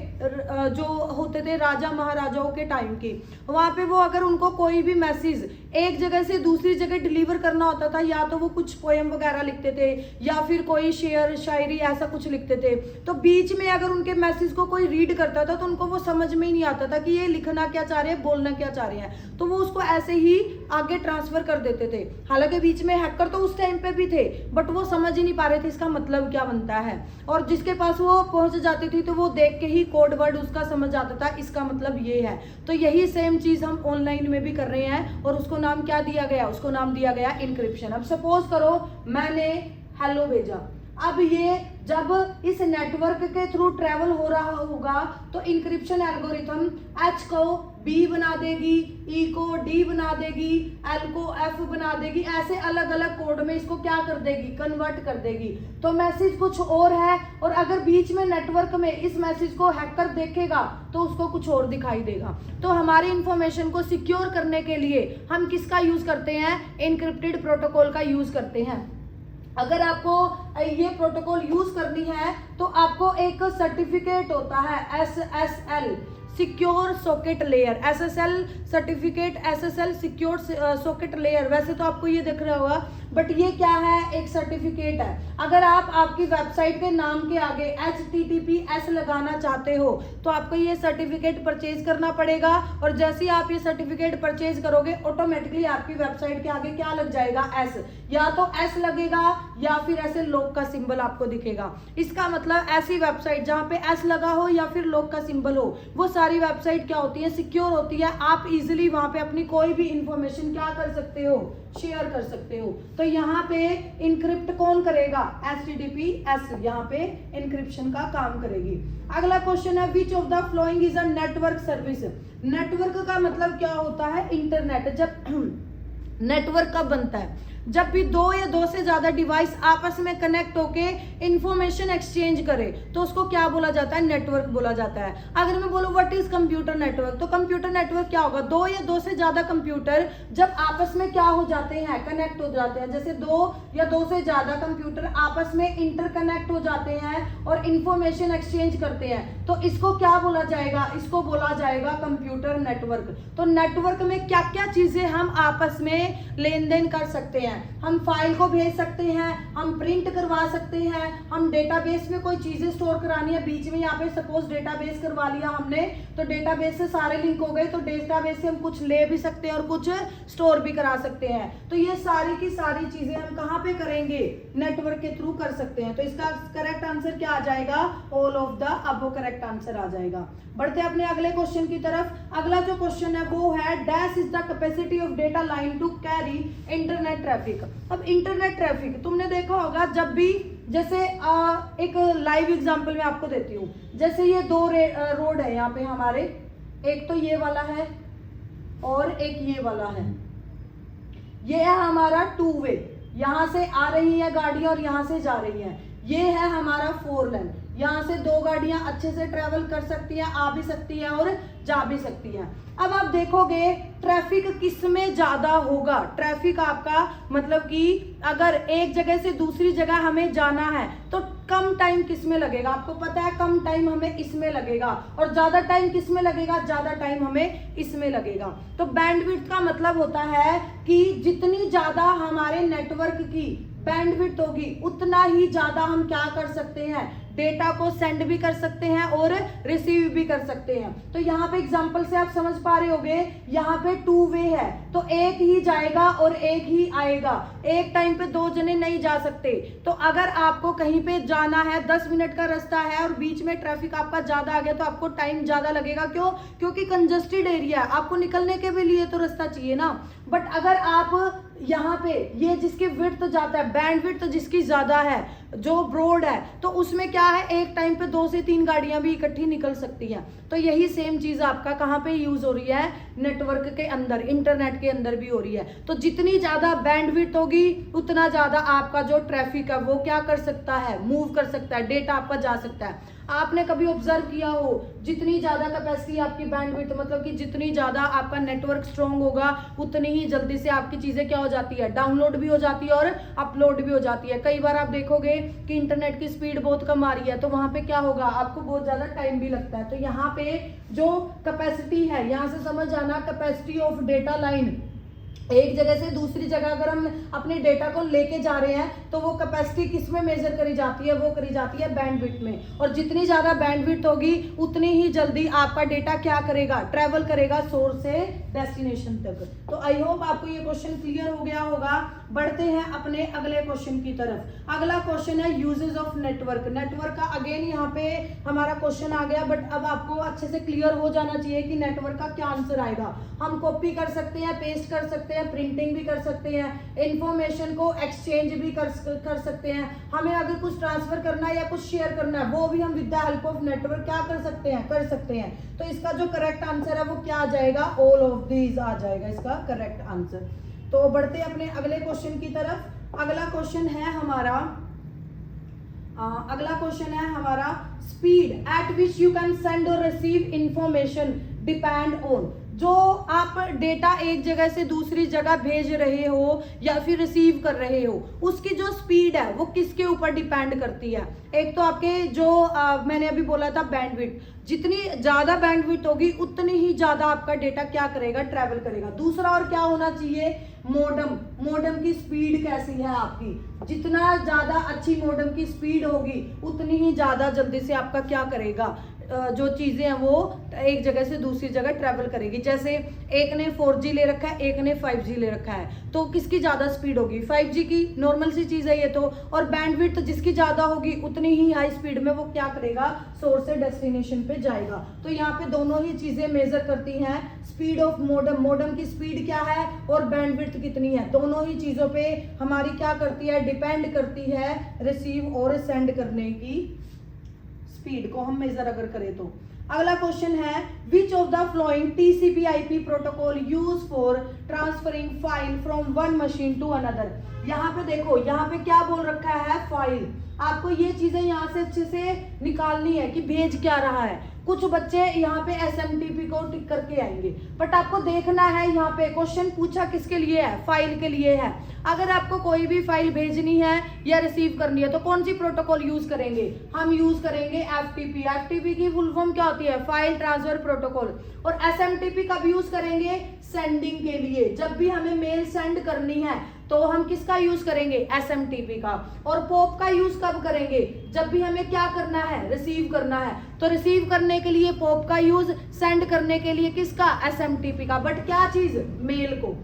जो होते थे राजा महाराजाओं के टाइम की, वहां पे वो अगर उनको कोई भी मैसेज एक जगह से दूसरी जगह डिलीवर करना होता था, या तो वो कुछ पोएम वगैरह लिखते थे या फिर कोई शेर शायरी ऐसा कुछ लिखते थे, तो बीच में अगर उनके मैसेज को कोई रीड करता था तो उनको वो समझ में ही नहीं आता था कि ये लिखना क्या चाह रहे हैं, बोलना क्या चाह रहे हैं, तो वो उसको ऐसे ही आगे ट्रांसफर कर देते थे। हालांकि बीच में हैकर तो उस टाइम पे भी थे, बट वो समझ ही नहीं पा रहे थे इसका मतलब क्या बनता है, और जिसके पास वो पहुंच जाती थी तो वो देख के ही कोड वर्ड उसका समझ आता था, इसका मतलब ये है। तो यही सेम चीज हम ऑनलाइन में भी कर रहे हैं और उसको नाम क्या दिया गया, उसको नाम दिया गया इंक्रिप्शन। अब सपोज करो मैंने हेलो भेजा, अब ये जब इस नेटवर्क के थ्रू ट्रेवल हो रहा होगा तो इंक्रिप्शन एल्गोरिथम H को B बना देगी, E को D बना देगी, L को F बना देगी, ऐसे अलग अलग कोड में इसको क्या कर देगी, कन्वर्ट कर देगी। तो मैसेज कुछ और है और अगर बीच में नेटवर्क में इस मैसेज को हैकर देखेगा तो उसको कुछ और दिखाई देगा। तो हमारी इंफॉर्मेशन को सिक्योर करने के लिए हम किसका यूज करते हैं, इनक्रिप्टेड प्रोटोकॉल का यूज करते हैं। अगर आपको ये प्रोटोकॉल यूज करनी है तो आपको एक सर्टिफिकेट होता है SSL secure socket layer, SSL certificate, SSL secure socket layer. वैसे तो आपको ये दिख रहा होगा, बट ये क्या है, एक सर्टिफिकेट है। अगर आप आपकी वेबसाइट के नाम के आगे HTTPS लगाना चाहते हो तो आपको ये सर्टिफिकेट परचेज करना पड़ेगा, और जैसे ही आप ये सर्टिफिकेट परचेज करोगे ऑटोमेटिकली आपकी वेबसाइट के आगे क्या लग जाएगा, S, या तो S लगेगा या फिर ऐसे लॉक का सिंबल आपको दिखेगा। इसका मतलब ऐसी वेबसाइट जहाँ पे S लगा हो या फिर लॉक का सिंबल हो, वो सारी वेबसाइट क्या होती है, सिक्योर होती है। आप इजीली वहां पे अपनी कोई भी इंफॉर्मेशन क्या कर सकते हो, शेयर कर सकते हो। तो यहाँ पे इनक्रिप्ट कौन करेगा, HTTPS यहाँ पे इनक्रिप्शन का काम करेगी। अगला क्वेश्चन है which of the following is a network service. Network का मतलब क्या होता है, इंटरनेट। जब नेटवर्क कब बनता है, जब भी दो या दो से ज्यादा डिवाइस आपस में कनेक्ट होके इंफॉर्मेशन एक्सचेंज करे तो उसको क्या बोला जाता है, नेटवर्क बोला जाता है। अगर मैं बोलूं व्हाट इज कंप्यूटर नेटवर्क, तो कंप्यूटर नेटवर्क क्या होगा, दो या दो से ज्यादा कंप्यूटर जब आपस में क्या हो जाते हैं, कनेक्ट हो जाते हैं। जैसे दो या दो से ज्यादा कंप्यूटर आपस में इंटरकनेक्ट हो जाते हैं और इंफॉर्मेशन एक्सचेंज करते हैं, तो इसको क्या बोला जाएगा, इसको बोला जाएगा कंप्यूटर नेटवर्क। तो नेटवर्क में क्या क्या चीजें हम आपस में लेन देन कर सकते हैं, हैं, हम फाइल को भेज सकते हैं, हम प्रिंट करवा सकते हैं, हम डेटाबेस में कोई चीजें स्टोर करानी है, बीच में यहाँ पे सपोज डेटाबेस करवा लिया हमने, तो डेटाबेस से सारे लिंक हो गए, तो डेटाबेस से हम कुछ ले भी सकते हैं और कुछ स्टोर भी करा सकते हैं। तो ये सारी की सारी चीजें हम कहाँ पे करेंगे, नेटवर्क के थ्रू कर सकते हैं। तो इसका करेक्ट आंसर क्या आ जाएगा, all of the above correct answer आ जाएगा। बढ़ते हैं अपने अगले क्वेश्चन की तरफ। अगला जो क्वेश्चन है वो है dash is the capacity of data line to carry internet traffic. अब इंटरनेट ट्रैफिक तुमने देखा होगा, जब भी जैसे एक लाइव एग्जांपल मैं आपको देती हूँ, जैसे ये दो रोड है यहाँ पे हमारे, एक तो ये वाला है और एक ये वाला है, ये है हमारा 2 वे, यहाँ से आ रही है गाड़ियां और यहाँ से जा रही है। ये है हमारा 4 लेन, यहाँ से 2 गाड़ियां अच्छे से ट्रेवल कर सकती हैं, आ भी सकती हैं और जा भी सकती हैं। अब आप देखोगे ट्रैफिक किस में ज्यादा होगा, ट्रैफिक आपका मतलब कि अगर एक जगह से दूसरी जगह हमें जाना है तो कम टाइम किस में लगेगा, आपको पता है कम टाइम हमें इसमें लगेगा, और ज्यादा टाइम किस में लगेगा, ज्यादा टाइम हमें इसमें लगेगा। तो बैंडविड्थ का मतलब होता है कि जितनी ज्यादा हमारे नेटवर्क की बैंडविड्थ होगी उतना ही ज्यादा हम क्या कर सकते हैं, डेटा को सेंड भी कर सकते हैं और रिसीव भी कर सकते हैं। तो यहाँ पे एग्जांपल से आप समझ पा रहे होगे, यहाँ पे 2 वे है तो एक ही जाएगा और एक ही आएगा, एक टाइम पे 2 जने नहीं जा सकते। तो अगर आपको कहीं पे जाना है, 10 मिनट का रास्ता है और बीच में ट्रैफिक आपका ज्यादा आ गया तो आपको टाइम ज्यादा लगेगा। क्यों? क्योंकि कंजस्टेड एरिया है, आपको निकलने के भी लिए तो रास्ता चाहिए ना। बट अगर आप यहाँ पे ये जिसकी विड्थ जाता है, बैंडविड्थ जिसकी ज्यादा है, जो ब्रॉड है, तो उसमें क्या है, एक टाइम पे 2 से 3 गाड़ियां भी इकट्ठी निकल सकती हैं। तो यही सेम चीज आपका कहाँ पे यूज हो रही है, नेटवर्क के अंदर, इंटरनेट के अंदर भी हो रही है। तो जितनी ज्यादा बैंडविड्थ होगी उतना ज्यादा आपका जो ट्रैफिक है वो क्या कर सकता है, मूव कर सकता है, डेटा आपका जा सकता है। आपने कभी ऑब्जर्व किया हो, जितनी ज्यादा कैपेसिटी आपकी बैंडविड्थ, मतलब कि जितनी ज्यादा आपका नेटवर्क स्ट्रांग होगा उतनी ही जल्दी से आपकी चीजें क्या हो जाती है, डाउनलोड भी हो जाती है और अपलोड भी हो जाती है। कई बार आप देखोगे कि इंटरनेट की स्पीड बहुत कम आ रही है तो वहां पे क्या होगा, आपको बहुत ज्यादा टाइम भी लगता है। तो यहाँ पे जो कैपेसिटी है, यहाँ से समझ आना कैपेसिटी ऑफ डेटा लाइन, एक जगह से दूसरी जगह अगर हम अपने डेटा को लेके जा रहे हैं तो वो कैपेसिटी किस में मेजर करी जाती है, वो करी जाती है बैंडविड्थ में। और जितनी ज्यादा बैंडविड्थ होगी उतनी ही जल्दी आपका डेटा क्या करेगा, ट्रेवल करेगा सोर्स से डेस्टिनेशन तक। तो आई होप आपको ये क्वेश्चन क्लियर हो गया होगा। बढ़ते हैं अपने अगले क्वेश्चन की तरफ। अगला क्वेश्चन है यूजेस ऑफ नेटवर्क। नेटवर्क का अगेन यहाँ पे हमारा क्वेश्चन आ गया, बट अब आपको अच्छे से क्लियर हो जाना चाहिए कि नेटवर्क का क्या आंसर आएगा। हम कॉपी कर सकते हैं, पेस्ट कर सकते हैं, प्रिंटिंग भी कर सकते हैं, इंफॉर्मेशन को एक्सचेंज भी कर सकते हैं। हमें अगर कुछ ट्रांसफर करना है या कुछ शेयर करना है वो भी हम with the help of network क्या कर सकते हैं, कर सकते हैं। तो इसका जो करेक्ट आंसर है वो क्या आ जाएगा, ऑल ऑफ दीज आ जाएगा इसका करेक्ट आंसर। तो बढ़ते अपने अगले क्वेश्चन की तरफ। अगला क्वेश्चन है हमारा speed at which you can send और रिसीव इंफॉर्मेशन डिपेंड ऑन। जो आप डेटा एक जगह से दूसरी जगह भेज रहे हो या फिर रिसीव कर रहे हो, उसकी जो स्पीड है वो किसके ऊपर डिपेंड करती है। एक तो आपके जो मैंने अभी बोला था बैंडविड्थ, जितनी ज्यादा बैंडविड्थ होगी उतनी ही ज्यादा आपका डेटा क्या करेगा, ट्रैवल करेगा। दूसरा और क्या होना चाहिए, मोडेम की स्पीड कैसी है आपकी, जितना ज्यादा अच्छी मोडेम की स्पीड होगी उतनी ही ज्यादा जल्दी से आपका क्या करेगा, जो चीजें हैं वो एक जगह से दूसरी जगह ट्रैवल करेगी। जैसे एक ने 4G ले रखा है, एक ने 5G ले रखा है, तो किसकी ज्यादा स्पीड होगी, 5G की, नॉर्मल सी चीज है ये तो। और बैंडविड्थ जिसकी ज्यादा होगी उतनी ही हाई स्पीड में वो क्या करेगा, सोर्स से डेस्टिनेशन पे जाएगा। तो यहाँ पे दोनों ही चीजें मेजर करती हैं, स्पीड ऑफ मोडेम की स्पीड क्या है और बैंडविड्थ कितनी है, दोनों ही चीजों पे हमारी क्या करती है, डिपेंड करती है रिसीव और सेंड करने की स्पीड को हम मेजर अगर करें तो। अगला क्वेश्चन है which of the following TCP/IP protocol use for transferring file from one machine to another. यहाँ पे देखो, यहाँ पे क्या बोल रखा है, फाइल। आपको ये चीजें यहाँ से अच्छे से निकालनी है कि भेज क्या रहा है। कुछ बच्चे यहाँ पे SMTP को टिक करके आएंगे, बट आपको देखना है यहाँ पे क्वेश्चन पूछा किसके लिए है, फाइल के लिए है। अगर आपको कोई भी फाइल भेजनी है या रिसीव करनी है तो कौन सी प्रोटोकॉल यूज करेंगे, हम यूज करेंगे FTP। FTP की फुल फॉर्म क्या होती है, फाइल ट्रांसफर प्रोटोकॉल। और SMTP कब यूज करेंगे, सेंडिंग के लिए। जब भी हमें मेल सेंड करनी है तो हम किसका यूज करेंगे, SMTP का। और पॉप का यूज कब करेंगे, जब भी हमें क्या करना है, रिसीव करना है। तो रिसीव करने के लिए पॉप का यूज, सेंड करने के लिए किसका, SMTP का। बट क्या चीज, मेल को।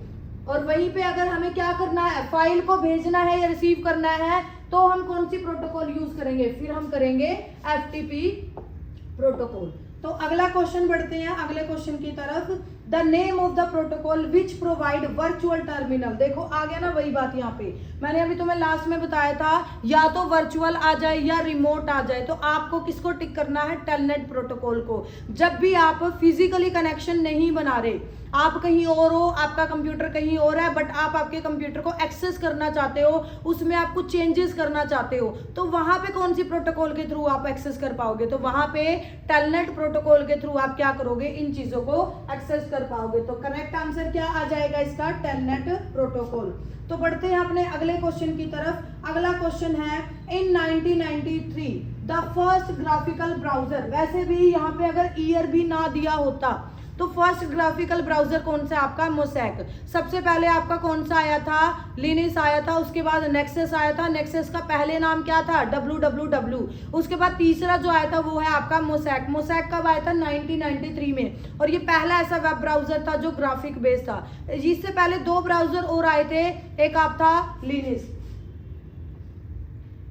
और वहीं पे अगर हमें क्या करना है, फाइल को भेजना है या रिसीव करना है, तो हम कौन सी प्रोटोकॉल यूज करेंगे, फिर हम करेंगे FTP प्रोटोकॉल। तो अगला क्वेश्चन बढ़ते हैं अगले क्वेश्चन की तरफ। The name of the protocol which provide virtual terminal. देखो आ गया ना वही बात, यहाँ पे मैंने अभी तुम्हें लास्ट में बताया था, या तो वर्चुअल आ जाए या रिमोट आ जाए, तो आपको किसको टिक करना है, टेलनेट प्रोटोकॉल को। जब भी आप फिजिकली कनेक्शन नहीं बना रहे, आप कहीं और हो, आपका कंप्यूटर कहीं और है, बट आप आपके कंप्यूटर को एक्सेस करना चाहते हो, उसमें आप कुछ चेंजेस करना चाहते हो, तो वहां पे कौन सी प्रोटोकॉल के थ्रू आप एक्सेस कर पाओगे, तो वहां पे टेलनेट प्रोटोकॉल के थ्रू आप क्या करोगे, इन चीजों को एक्सेस कर पाओगे। तो करेक्ट आंसर क्या आ जाएगा इसका, टेलनेट प्रोटोकॉल। तो बढ़ते हैं अपने अगले क्वेश्चन की तरफ। अगला क्वेश्चन है, इन 1993 द फर्स्ट ग्राफिकल ब्राउजर। वैसे भी यहाँ पे अगर ईयर भी ना दिया होता तो फर्स्ट ग्राफिकल ब्राउजर कौन सा आपका, मोसैक। सबसे पहले आपका कौन सा आया था, लिनक्स आया था, उसके बाद नेक्सस आया था, नेक्सस का पहले नाम क्या था, www। उसके बाद तीसरा जो आया था वो है आपका मोसैक। मोसैक कब आया था, 1993 में। और ये पहला ऐसा वेब ब्राउजर था जो ग्राफिक बेस्ड था। इससे पहले 2 ब्राउजर और आए थे, एक आप था लिनक्स,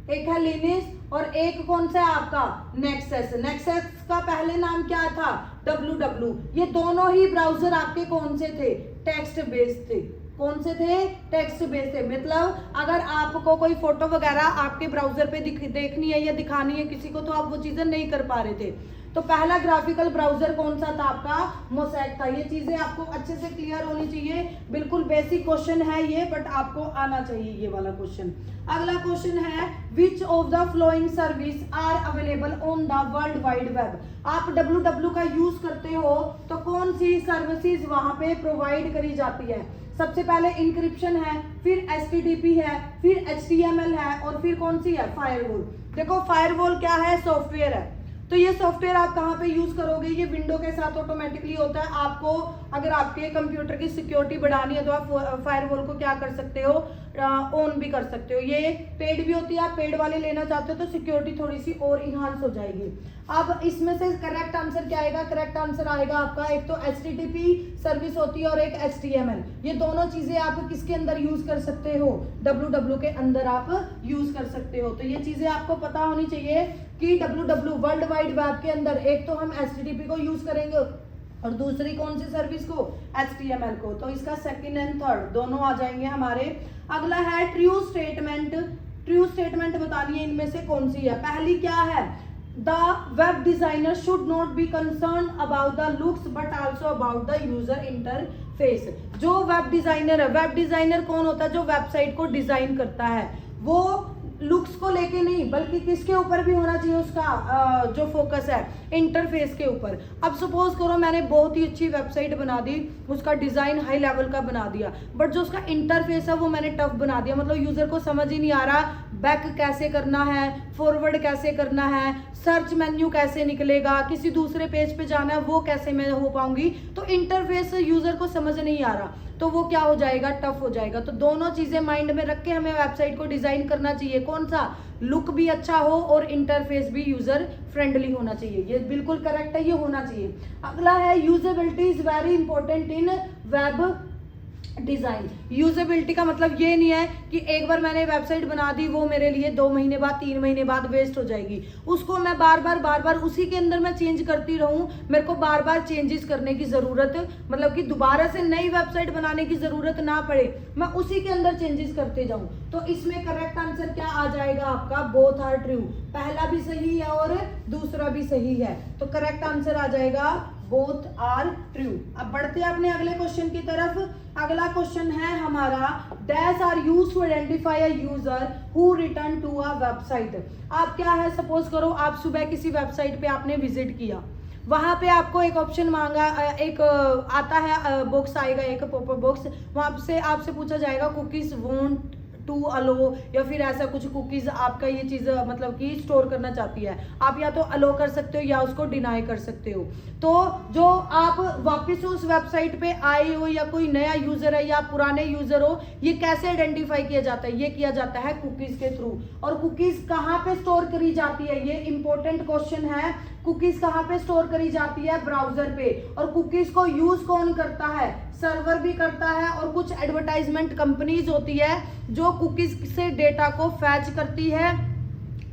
एक है लिनक्स, और एक कौन सा है आपका, नेक्सस। नेक्सस का पहले नाम क्या था, www। ये दोनों ही ब्राउजर आपके कौन से थे, टेक्स्ट बेस्ड थे। कौन से थे, टेक्स्ट बेस्ड थे। मतलब अगर आपको कोई फोटो वगैरह आपके ब्राउजर पे देखनी है या दिखानी है किसी को, तो आप वो चीजें नहीं कर पा रहे थे। तो पहला ग्राफिकल ब्राउजर कौन सा था आपका, मोसैक था। ये चीजें आपको अच्छे से क्लियर होनी चाहिए। बिल्कुल बेसिक क्वेश्चन है ये, बट आपको आना चाहिए ये वाला क्वेश्चन। अगला क्वेश्चन है, which of the following service are available on the world wide web. आप www का यूज करते हो तो कौन सी सर्विसेज वहां पे प्रोवाइड करी जाती है। सबसे पहले इंक्रिप्शन है, फिर HTTP है, फिर HTML है, और फिर कौन सी है, फायरवॉल। देखो फायरवॉल क्या है, सॉफ्टवेयर है। तो ये सॉफ्टवेयर आप कहाँ पे यूज करोगे, ये विंडो के साथ ऑटोमेटिकली होता है। आपको अगर आपके कंप्यूटर की सिक्योरिटी बढ़ानी है तो आप फायरवॉल को क्या कर सकते हो, ऑन भी कर सकते हो। ये पेड भी होती है, आप पेड वाले लेना चाहते हो तो सिक्योरिटी थोड़ी सी और इन्हांस हो जाएगी। अब इसमें से करेक्ट आंसर क्या आएगा, करेक्ट आंसर आएगा आपका, एक तो HTTP सर्विस होती है और एक HTML। ये दोनों चीजें आप किसके अंदर यूज कर सकते हो, www के अंदर आप यूज कर सकते हो। तो ये चीजें आपको पता होनी चाहिए कि www वर्ल्ड वाइड वेब के अंदर एक तो हम HTTP को यूज करेंगे और दूसरी कौन सी सर्विस को, HTML को। तो इसका सेकंड एंड थर्ड दोनों आ जाएंगे हमारे। अगला है ट्रू स्टेटमेंट। ट्रू स्टेटमेंट बतानी है इनमें से कौन सी है। पहली क्या है, the web designer should not be concern about the looks but also about the user interface. जो वेब डिजाइनर है, वेब डिजाइनर कौन होता है, जो वेबसाइट को डिजाइन करता है, वो लुक्स को लेके नहीं बल्कि किसके ऊपर भी होना चाहिए, उसका जो फोकस है, इंटरफेस के ऊपर। अब सपोज करो मैंने बहुत ही अच्छी वेबसाइट बना दी, उसका डिजाइन हाई लेवल का बना दिया, बट जो उसका इंटरफेस है वो मैंने टफ बना दिया। मतलब यूजर को समझ ही नहीं आ रहा बैक कैसे करना है, फॉरवर्ड कैसे करना है, सर्च मेन्यू कैसे निकलेगा, किसी दूसरे पेज पे जाना है वो कैसे मैं हो पाऊंगी। तो इंटरफेस यूजर को समझ नहीं आ रहा, तो वो क्या हो जाएगा, टफ हो जाएगा। तो दोनों चीजें माइंड में रख के हमें वेबसाइट को डिजाइन करना चाहिए। कौन सा, लुक भी अच्छा हो और इंटरफेस भी यूजर फ्रेंडली होना चाहिए। ये बिल्कुल करेक्ट है, ये होना चाहिए। अगला है, usability is very important in web design. Usability का मतलब ये नहीं है कि एक बार मैंने वेबसाइट बना दी वो मेरे लिए 2 महीने बाद 3 महीने बाद वेस्ट हो जाएगी। उसको मैं बार बार उसी के अंदर मैं चेंज करती रहूं, मेरे को बार बार चेंजेस करने की जरूरत, मतलब कि दोबारा से नई वेबसाइट बनाने की जरूरत ना पड़े, मैं उसी के अंदर चेंजेस करते जाऊं। तो इसमें करेक्ट आंसर क्या आ जाएगा आपका, बोथ आर ट्रू। पहला भी सही है और दूसरा भी सही है, तो करेक्ट आंसर आ जाएगा बोथ आर ट्रू। अब बढ़ते हैं अपने अगले क्वेश्चन की तरफ। अगला क्वेश्चन है हमारा, dash are used to identify a user who return to a website. आप क्या है, सपोज करो आप सुबह किसी वेबसाइट पे आपने विजिट किया, वहां पे आपको एक ऑप्शन मांगा, एक आता है बॉक्स आएगा, एक पॉपअप बॉक्स, वहां से आपसे पूछा जाएगा कुकीज वोंट टू अलो या फिर ऐसा कुछ कुकीज़ आपका ये चीज़ मतलब कि स्टोर करना चाहती है, आप या तो अलो कर सकते हो या उसको डिनाई कर सकते हो। तो जो आप वापस उस वेबसाइट पे आए हो या कोई नया यूज़र है या पुराने यूज़र हो, ये कैसे आइडेंटिफाई किया जाता है? ये किया जाता है कुकीज़ के थ्रू। और कुकीज़ कहाँ पे स्टोर करी जाती है, ये इंपॉर्टेंट क्वेश्चन है। कुकीज़ कहाँ पे स्टोर करी जाती है? ब्राउजर पे। और कुकीज़ को यूज़ कौन करता है? सर्वर भी करता है, और कुछ एडवर्टाइजमेंट कंपनीज होती है जो कुकीज़ से डेटा को फैच करती है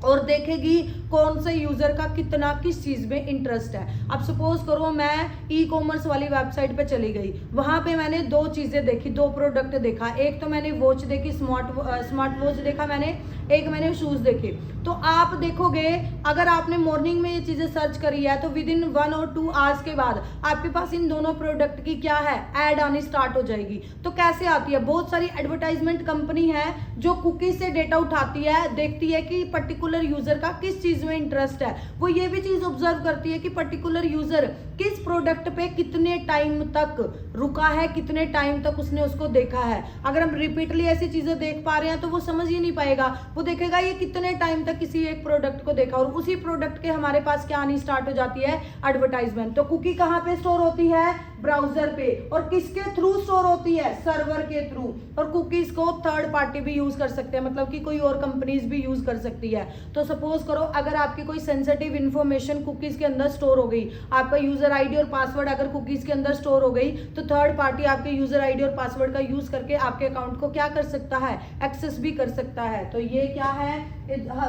और देखेगी कौन से यूजर का कितना किस चीज में इंटरेस्ट है। अब सपोज करो मैं ई कॉमर्स वाली वेबसाइट पे चली गई, वहां पे मैंने दो चीजें देखी, दो प्रोडक्ट देखा। एक तो मैंने वॉच देखी, स्मार्ट वॉच देखा मैंने, एक मैंने शूज देखे। तो आप देखोगे अगर आपने मॉर्निंग में ये चीजें सर्च करी है तो विद इन 1 और 2 आवर्स के बाद आपके पास इन दोनों प्रोडक्ट की क्या है, ऐड आनी स्टार्ट हो जाएगी। तो कैसे आती है? बहुत सारी एडवर्टाइजमेंट कंपनी है जो कुकीज से डेटा उठाती है, देखती है कि पर्टिकुलर यूजर का किस चीज में इंटरेस्ट है। वो ये भी चीज ऑब्जर्व करती है कि पर्टिकुलर यूजर किस प्रोडक्ट पे कितने टाइम तक रुका है, कितने टाइम तक उसने उसको देखा है। अगर हम रिपीटली ऐसी चीजें देख पा रहे हैं तो वो समझ ही नहीं पाएगा, वो देखेगा ये कितने टाइम तक किसी एक प्रोडक्ट को देखा, और उसी प्रोडक्ट के हमारे पास क्या आनी स्टार्ट हो जाती है, एडवर्टाइजमेंट। तो कुकी कहाँ पे स्टोर होती है? ब्राउजर पे। और किसके थ्रू स्टोर होती है? सर्वर के थ्रू। और कुकीज को थर्ड पार्टी भी यूज कर सकते हैं, मतलब कि कोई और कंपनीज भी यूज कर सकती है। तो सपोज करो अगर आपकी कोई सेंसिटिव इंफॉर्मेशन कुकीज के अंदर स्टोर हो गई, आपका यूजर आईडी और पासवर्ड अगर कुकीज के अंदर स्टोर हो गई, तो थर्ड पार्टी आपके यूजर आईडी और पासवर्ड का यूज करके आपके अकाउंट को क्या कर सकता है, एक्सेस भी कर सकता है। तो ये क्या है,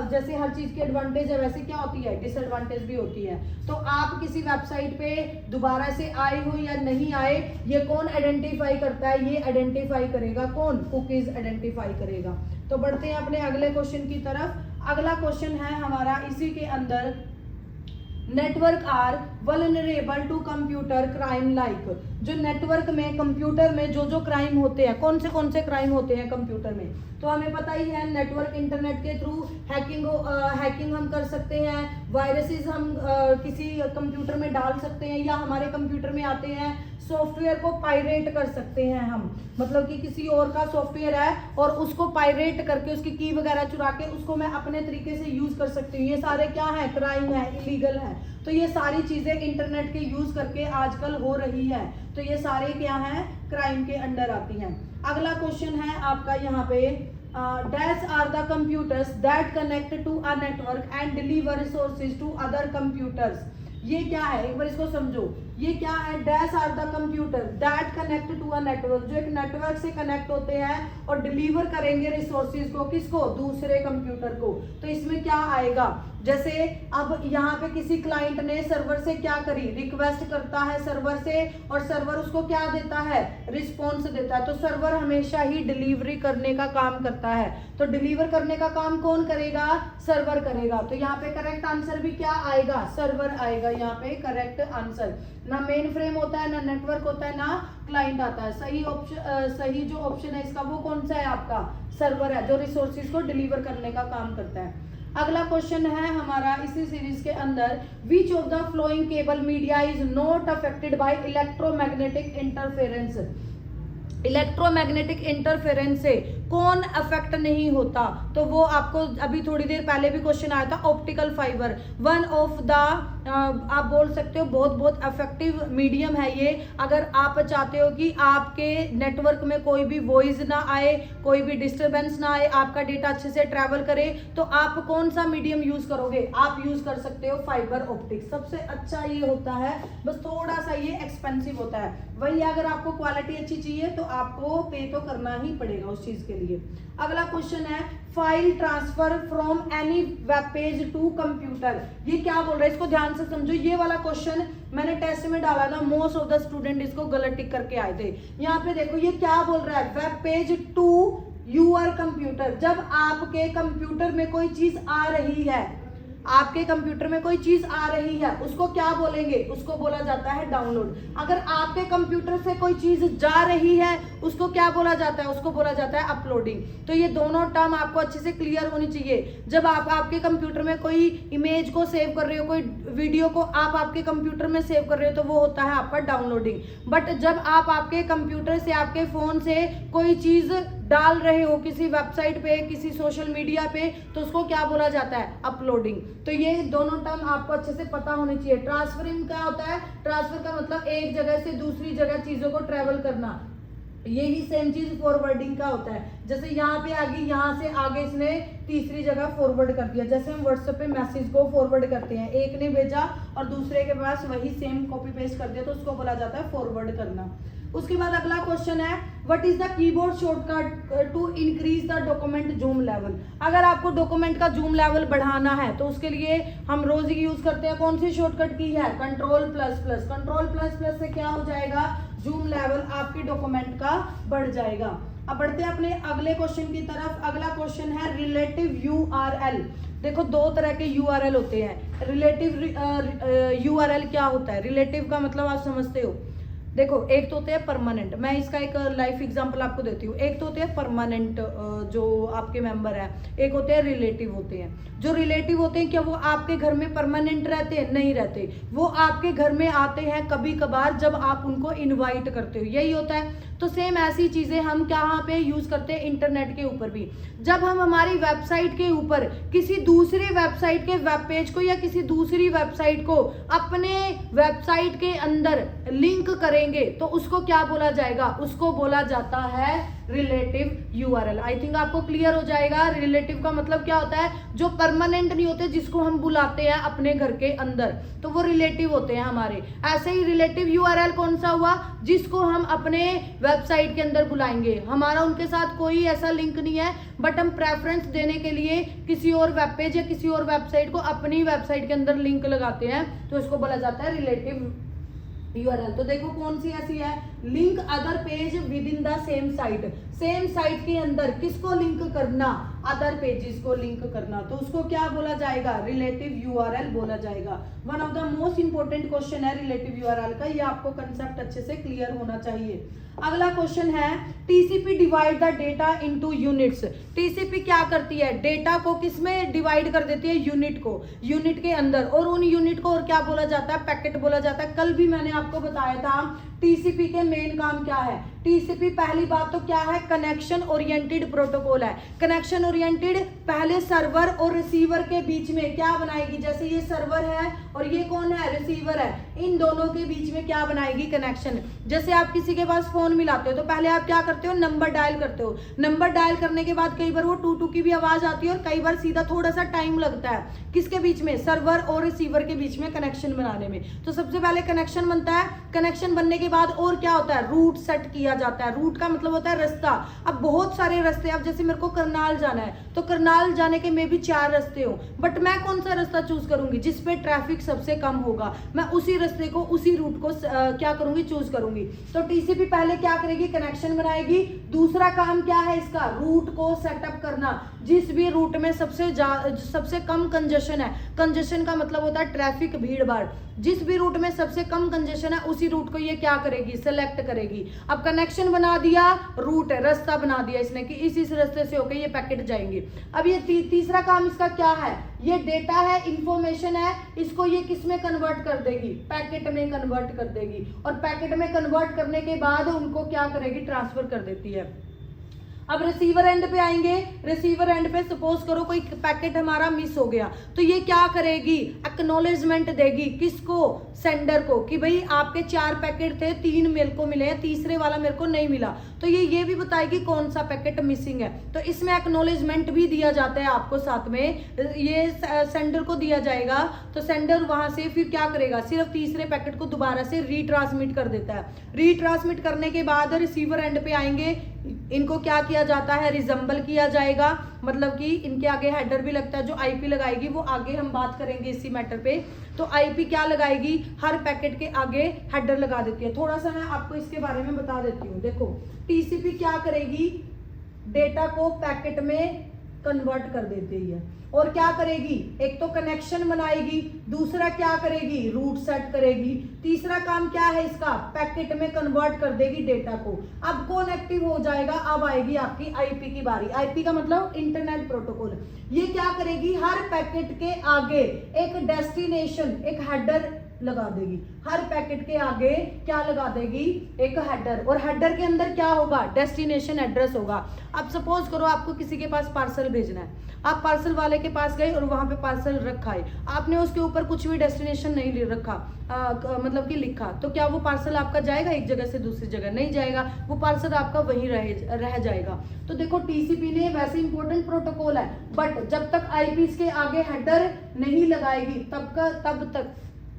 जैसे हर चीज की एडवांटेज है वैसे क्या होती है, डिसएडवांटेज भी होती है। तो आप किसी वेबसाइट पे दोबारा से आए हो या नहीं आए, ये कौन आइडेंटिफाई करता है? ये आइडेंटिफाई करेगा कौन? कुकीज आइडेंटिफाई करेगा। तो बढ़ते हैं अपने अगले क्वेश्चन की तरफ। अगला क्वेश्चन है हमारा इसी के अंदर, network are vulnerable to computer crime like. जो नेटवर्क में, कंप्यूटर में जो जो क्राइम होते हैं, कौन से क्राइम होते हैं कंप्यूटर में, तो हमें पता ही है नेटवर्क इंटरनेट के थ्रू हैकिंग हम कर सकते हैं, वायरसेस हम किसी कंप्यूटर में डाल सकते हैं, या हमारे कंप्यूटर में आते हैं सॉफ्टवेयर को पायरेट कर सकते हैं हम, मतलब कि किसी और का सॉफ्टवेयर है और उसको पायरेट करके उसकी की वगैरह चुरा के उसको मैं अपने तरीके से यूज कर सकती हूँ। ये सारे क्या है, क्राइम है, इलीगल है। तो ये सारी चीजें इंटरनेट के यूज करके आजकल हो रही है, तो ये सारे क्या है, क्राइम के अंडर आती हैं। अगला क्वेश्चन है आपका यहाँ पे, dash are the computers that connect to a network and deliver resources to other computers. ये क्या है, एक बार इसको समझो। ये क्या है, dash are the computer that connect to a network, जो एक नेटवर्क से कनेक्ट होते हैं और डिलीवर करेंगे रिसोर्सेज को, किसको, दूसरे कंप्यूटर को। तो इसमें क्या आएगा, जैसे अब यहाँ पे किसी क्लाइंट ने सर्वर से क्या करी, रिक्वेस्ट करता है सर्वर से, और सर्वर उसको क्या देता है, रिस्पॉन्स देता है। तो सर्वर हमेशा ही डिलीवरी करने का काम करता है, तो डिलीवर करने का काम कौन करेगा, सर्वर करेगा। तो यहाँ पे करेक्ट आंसर भी क्या आएगा, सर्वर आएगा यहाँ पे करेक्ट आंसर। ना मेन फ्रेम होता है, ना नेटवर्क होता है, ना क्लाइंट आता है। सही ऑप्शन, सही जो ऑप्शन है इसका वो कौन सा है आपका, सर्वर है, जो रिसोर्सेज को डिलीवर करने का काम करता है। अगला क्वेश्चन है हमारा इसी सीरीज के अंदर, विच of the flowing cable media is not affected by electromagnetic interference. Electromagnetic interference से कौन अफेक्ट नहीं होता, तो वो आपको अभी थोड़ी देर पहले भी क्वेश्चन आया था, optical fibre. One of the आप बोल सकते हो बहुत इफेक्टिव मीडियम है ये। अगर आप चाहते हो कि आपके नेटवर्क में कोई भी वॉइस ना आए, कोई भी डिस्टरबेंस ना आए, आपका डेटा अच्छे से ट्रैवल करे, तो आप कौन सा मीडियम यूज करोगे, आप यूज कर सकते हो फाइबर ऑप्टिक। सबसे अच्छा ये होता है, बस थोड़ा सा ये एक्सपेंसिव होता है। वही अगर आपको क्वालिटी अच्छी चाहिए तो आपको पे तो करना ही पड़ेगा उस चीज के लिए। अगला क्वेश्चन है, file transfer from any web page to computer. ये क्या बोल रहा है, इसको ध्यान से समझो। ये वाला क्वेश्चन मैंने टेस्ट में डाला था, मोस्ट ऑफ द स्टूडेंट इसको गलत टिक करके आए थे। यहाँ पे देखो ये क्या बोल रहा है, web page to your computer. जब आपके कंप्यूटर में कोई चीज आ रही है, आपके कंप्यूटर में कोई चीज आ रही है, उसको क्या बोलेंगे, उसको बोला जाता है डाउनलोड। अगर आपके कंप्यूटर से कोई चीज जा रही है, उसको क्या बोला जाता है, उसको बोला जाता है अपलोडिंग। तो ये दोनों टर्म आपको अच्छे से क्लियर होनी चाहिए। जब आप आपके कंप्यूटर में कोई इमेज को सेव कर रहे हो, कोई वीडियो को आप आपके कंप्यूटर में सेव कर रहे हो, तो वो होता है आपका डाउनलोडिंग। बट जब आप आपके कंप्यूटर से, आपके फोन से कोई चीज डाल रहे हो किसी वेबसाइट पे, किसी सोशल मीडिया पे, तो उसको क्या बोला जाता है, अपलोडिंग। तो ये दोनों टर्म आपको अच्छे से पता होने चाहिए। ट्रांसफरिंग क्या होता है, ट्रांसफर का मतलब एक जगह से दूसरी जगह चीजों को ट्रेवल करना। यही सेम चीज फॉरवर्डिंग का होता है। जैसे यहाँ पे आगे, यहाँ से आगे इसने तीसरी जगह फॉरवर्ड कर दिया। जैसे हम व्हाट्सएप पे मैसेज को फॉरवर्ड करते हैं, एक ने भेजा और दूसरे के पास वही सेम कॉपी पेस्ट कर दिया, तो उसको बोला जाता है फॉरवर्ड करना। उसके बाद अगला क्वेश्चन है, what is the keyboard shortcut to increase the document zoom level. अगर आपको डॉक्यूमेंट का जूम लेवल बढ़ाना है तो उसके लिए हम रोज यूज करते हैं कौन सी शॉर्टकट की है, control plus plus. Control plus plus से क्या हो जाएगा, जूम लेवल आपके डॉक्यूमेंट का बढ़ जाएगा। अब बढ़ते हैं अपने अगले क्वेश्चन की तरफ। अगला क्वेश्चन है रिलेटिव यूआरएल। देखो दो तरह के यूआरएल होते हैं। रिलेटिव यूआरएल क्या होता है, रिलेटिव का मतलब आप समझते हो। देखो एक तो होते हैं परमानेंट, मैं इसका एक लाइफ एग्जांपल आपको देती हूँ। एक तो होते हैं परमानेंट जो आपके मेंबर है, एक होते हैं रिलेटिव होते हैं। जो रिलेटिव होते हैं क्या वो आपके घर में परमानेंट रहते हैं, नहीं रहते। वो आपके घर में आते हैं कभी कभार जब आप उनको इनवाइट करते हो, यही होता है। तो सेम ऐसी चीजें हम कहाँ पे यूज करते हैं, इंटरनेट के ऊपर भी। जब हम हमारी वेबसाइट के ऊपर किसी दूसरी वेबसाइट के वेब पेज को या किसी दूसरी वेबसाइट को अपने वेबसाइट के अंदर लिंक करेंगे तो उसको क्या बोला जाएगा, उसको बोला जाता है रिलेटिव यूआरएल। आई थिंक आपको क्लियर हो जाएगा। रिलेटिव का मतलब क्या होता है, जो परमानेंट नहीं होते, जिसको हम बुलाते हैं अपने घर के अंदर, तो वो रिलेटिव होते हैं हमारे। ऐसे ही रिलेटिव यूआरएल कौन सा हुआ, जिसको हम अपने वेबसाइट के अंदर बुलाएंगे। हमारा उनके साथ कोई ऐसा लिंक नहीं है, बट हम प्रेफरेंस देने के लिए किसी और वेब पेज या किसी और वेबसाइट को अपनी वेबसाइट के अंदर लिंक लगाते हैं, तो इसको बोला जाता है रिलेटिव यूआरएल। तो देखो कौन सी ऐसी है, link other page with in the same site. Same site के अंदर किसको लिंक करना, अदर पेजेस को लिंक करना, तो उसको क्या बोला जाएगा, रिलेटिव यूआरएल बोला जाएगा। One of the most important question है रिलेटिव यूआरएल का, ये आपको कंसेप्ट अच्छे से क्लियर होना चाहिए। अगला क्वेश्चन है, TCP divide the data into units. TCP क्या करती है, डेटा को किसमें डिवाइड कर देती है, यूनिट को, यूनिट के अंदर। और उन यूनिट को और क्या बोला जाता है, पैकेट बोला जाता है। कल भी मैंने आपको बताया था टीसीपी के मेन काम क्या है। टीसीपी पहली बात तो क्या है, कनेक्शन ओरिएंटेड प्रोटोकॉल है। कनेक्शन ओरिएंटेड पहले सर्वर और रिसीवर के बीच में क्या बनाएगी, जैसे ये सर्वर है और ये कौन है, रिसीवर है, इन दोनों के बीच में क्या बनाएगी, कनेक्शन। जैसे आप किसी के पास फोन मिलाते हो तो पहले आप क्या करते हो, नंबर डायल करते हो। नंबर डायल करने के बाद कई बार वो टू टू की भी आवाज आती है और कई बार सीधा थोड़ा सा टाइम लगता है, किसके बीच में, सर्वर और रिसीवर के बीच में कनेक्शन बनाने में। तो सबसे पहले कनेक्शन बनता है, कनेक्शन बनने के बाद और क्या होता है, रूट सेट किया जाता है। रूट का मतलब होता है रास्ता। अब बहुत सारे रास्ते, अब जैसे मेरे को करनाल जाना है तो करनाल जाने के में भी 4 रास्ते हो, बट मैं कौन सा रास्ता चूज करूंगी, जिसपे ट्रैफिक सबसे कम होगा, मैं उसी रास्ते को, उसी रूट को क्या करूंगी, चूज करूंगी। तो टीसीपी पहले क्या करेगी, कनेक्शन बनाएगी। दूसरा काम क्या है इसका, रूट को सेटअप करना। जिस भी रूट में सबसे कम कंजेशन है, कंजेशन का मतलब होता है ट्रैफिक, भीड़ भाड़, जिस भी रूट में सबसे कम कंजेशन है उसी रूट को ये क्या करेगी, सेलेक्ट करेगी। अब कनेक्शन बना दिया, रूट है, रास्ता बना दिया इसने कि इस रास्ते से होकर ये पैकेट जाएंगे। अब ये तीसरा काम इसका क्या है, ये डेटा है, इंफॉर्मेशन है, इसको ये किस में कन्वर्ट कर देगी, पैकेट में कन्वर्ट कर देगी। और पैकेट में कन्वर्ट करने के बाद उनको क्या करेगी, ट्रांसफर कर देती है। अब रिसीवर एंड पे आएंगे। रिसीवर एंड पे सपोज करो कोई पैकेट हमारा मिस हो गया, तो ये क्या करेगी, एक्नॉलेजमेंट देगी, किसको, सेंडर को, कि भाई आपके 4 पैकेट थे, 3 मेरे को मिले हैं, तीसरे वाला मेरे को नहीं मिला। तो ये भी बताएगी कौन सा पैकेट मिसिंग है। तो इसमें एक्नॉलेजमेंट भी दिया जाता है आपको, साथ में ये सेंडर को दिया जाएगा। तो सेंडर वहां से फिर क्या करेगा, सिर्फ तीसरे पैकेट को दोबारा से रीट्रांसमिट कर देता है। रीट्रांसमिट करने के बाद रिसीवर एंड पे आएंगे, इनको क्या किया जाता है, रिजम्बल किया जाएगा, मतलब कि इनके आगे हेडर भी लगता है। जो आईपी लगाएगी वो आगे हम बात करेंगे इसी मैटर पे। तो आईपी क्या लगाएगी, हर पैकेट के आगे हेडर लगा देती है। थोड़ा सा मैं आपको इसके बारे में बता देती हूँ। देखो टीसीपी क्या करेगी, डेटा को पैकेट में कन्वर्ट कर देती है। और क्या करेगी, एक तो कनेक्शन बनाएगी, दूसरा क्या करेगी, रूट सेट करेगी, तीसरा काम क्या है इसका, पैकेट में कन्वर्ट कर देगी डेटा को। अब कौन एक्टिव हो जाएगा, अब आएगी आपकी आईपी की बारी। आईपी का मतलब इंटरनेट प्रोटोकॉल। ये क्या करेगी, हर पैकेट के आगे एक डेस्टिनेशन, एक हेडर लगा देगी। हर पैकेट के आगे क्या लगा देगी, एक हेडर, और हेडर के अंदर क्या होगा, डेस्टिनेशन एड्रेस होगा। अब सपोज करो आपको किसी के पास पार्सल भेजना है, आप पार्सल वाले के पास गए और वहां पे पार्सल रखा है, आपने उसके ऊपर कुछ भी डेस्टिनेशन नहीं रखा, मतलब कि लिखा, तो क्या वो पार्सल आपका जाएगा एक जगह से दूसरी जगह, नहीं जाएगा, वो पार्सल आपका वहीं रह जाएगा। तो देखो टीसीपी ने वैसे इंपॉर्टेंट प्रोटोकॉल है, बट जब तक आईपी के आगे हेडर नहीं लगाएगी तब तक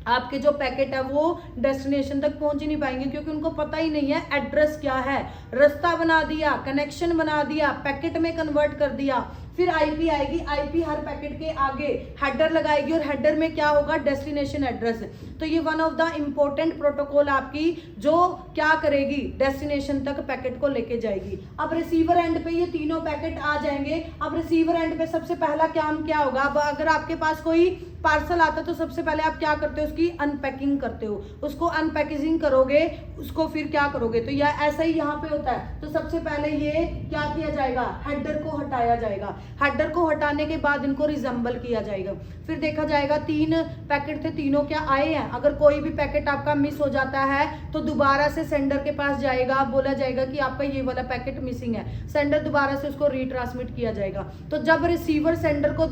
आपके जो पैकेट है वो डेस्टिनेशन तक पहुंच ही नहीं पाएंगे, क्योंकि उनको पता ही नहीं है एड्रेस क्या है। रास्ता बना दिया, कनेक्शन बना दिया, पैकेट में कन्वर्ट कर दिया, फिर आईपी आएगी, आईपी हर पैकेट के आगे हेडर लगाएगी, और हेडर में क्या होगा, डेस्टिनेशन एड्रेस। तो ये one of the important protocol आपकी जो क्या करेगी, डेस्टिनेशन तक पैकेट को लेके जाएगी। अब रिसीवर एंड पे ये तीनों पैकेट आ जाएंगे। अब रिसीवर एंड पे सबसे पहला काम क्या होगा, अब अगर आपके पास कोई पार्सल आता तो सबसे पहले आप क्या करते हो, उसकी अनपैकिंग करते हो, उसको अनपैकेजिंग करोगे, उसको फिर क्या करोगे, तो यह ऐसा ही यहाँ पे होता है। तो सबसे पहले ये क्या किया जाएगा, हेडर को हटाया जाएगा, हेडर को हटाने के बाद इनको रिजम्बल किया जाएगा, फिर देखा जाएगा 3 पैकेट थे, तीनों क्या आए हैं। अगर कोई भी पैकेट आपका मिस हो जाता है तो दोबारा से सेंडर के पास जाएगा, बोला जाएगा कि आपका ये वाला पैकेट मिसिंग है, सेंडर दोबारा से उसको रीट्रांसमिट किया जाएगा। तो जब रिसीवर सेंडर को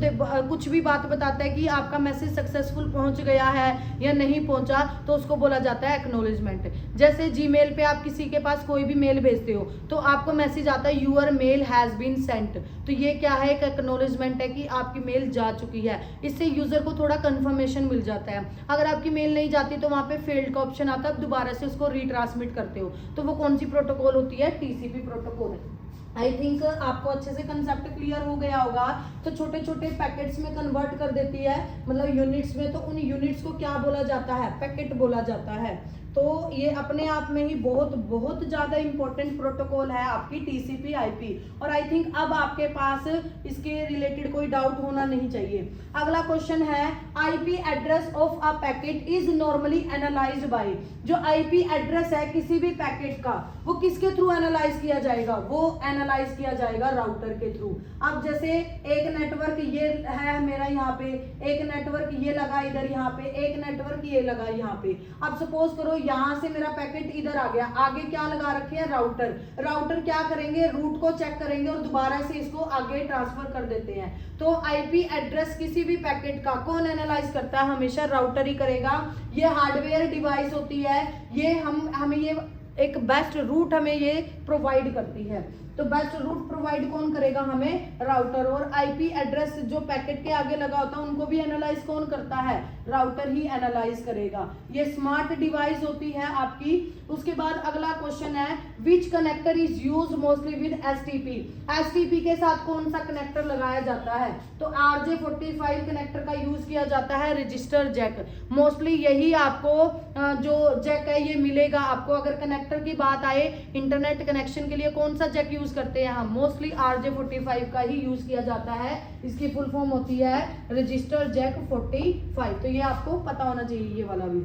कुछ भी बात बताता है कि आपका मैसेज सक्सेसफुल पहुंच गया है या नहीं पहुंचा, तो उसको बोला जाता है एक्नॉलेजमेंट। जैसे जीमेल पे आप किसी के पास कोई भी मेल भेजते हो तो आपको मैसेज आता है your mail has been sent, तो ये क्या है, एक एक्नॉलेजमेंट है कि आपकी मेल जा चुकी है। इससे यूजर को थोड़ा कंफर्मेशन मिल जाता है। अगर आपकी मेल नहीं जाती तो वहां पे फेल्ड का ऑप्शन आता है, दोबारा से उसको रीट्रांसमिट करते हो, तो वो कौन सी प्रोटोकॉल होती है, टीसीपी प्रोटोकॉल है। आई थिंक आपको अच्छे से कंसेप्ट क्लियर हो गया होगा। तो छोटे छोटे पैकेट्स में कन्वर्ट कर देती है, मतलब यूनिट्स में, तो उन यूनिट्स को क्या बोला जाता है, पैकेट बोला जाता है। तो ये अपने आप में ही बहुत बहुत ज्यादा इंपॉर्टेंट प्रोटोकॉल है आपकी टीसीपी आईपी। और आई थिंक अब आपके पास इसके रिलेटेड कोई डाउट होना नहीं चाहिए। अगला क्वेश्चन है, IP address of a packet is normally analysed by, जो आईपी एड्रेस है किसी भी पैकेट का वो किसके थ्रू एनालाइज किया जाएगा, वो एनालाइज किया जाएगा राउटर के थ्रू। अब जैसे एक नेटवर्क ये है मेरा यहाँ पे, एक नेटवर्क ये लगा इधर यहाँ पे, एक नेटवर्क ये लगा यहाँ पे। अब सपोज करो यहाँ से मेरा पैकेट इधर आ गया, आगे क्या लगा रखे हैं, राउटर। राउटर क्या करेंगे, रूट को चेक करेंगे और दोबारा से इसको आगे ट्रांसफर कर देते हैं। तो आईपी एड्रेस किसी भी पैकेट का कौन एनालाइज करता है, हमेशा राउटर ही करेगा। ये हार्डवेयर डिवाइस होती है, ये हमें ये एक बेस्ट रूट हमें ये प्रोवाइड करती है। तो बेस्ट रूट प्रोवाइड कौन करेगा, हमें राउटर। और आईपी एड्रेस जो पैकेट के आगे लगा होता है उनको भी एनालाइज कौन करता है, राउटर ही एनालाइज करेगा। ये स्मार्ट डिवाइस होती है आपकी। उसके बाद अगला क्वेश्चन है, which connector is used mostly with STP. STP के साथ कौन सा कनेक्टर लगाया जाता है, तो RJ45 कनेक्टर का यूज किया जाता है। रजिस्टर जैक मोस्टली यही आपको जो जैक है ये मिलेगा आपको। अगर कनेक्टर की बात आए इंटरनेट कनेक्शन के लिए कौन सा जैक यूज करते हैं हम, मोस्टली RJ45 का ही यूज किया जाता है। इसकी फुल फॉर्म होती है रजिस्टर जैक 45। तो ये आपको पता होना चाहिए ये वाला भी।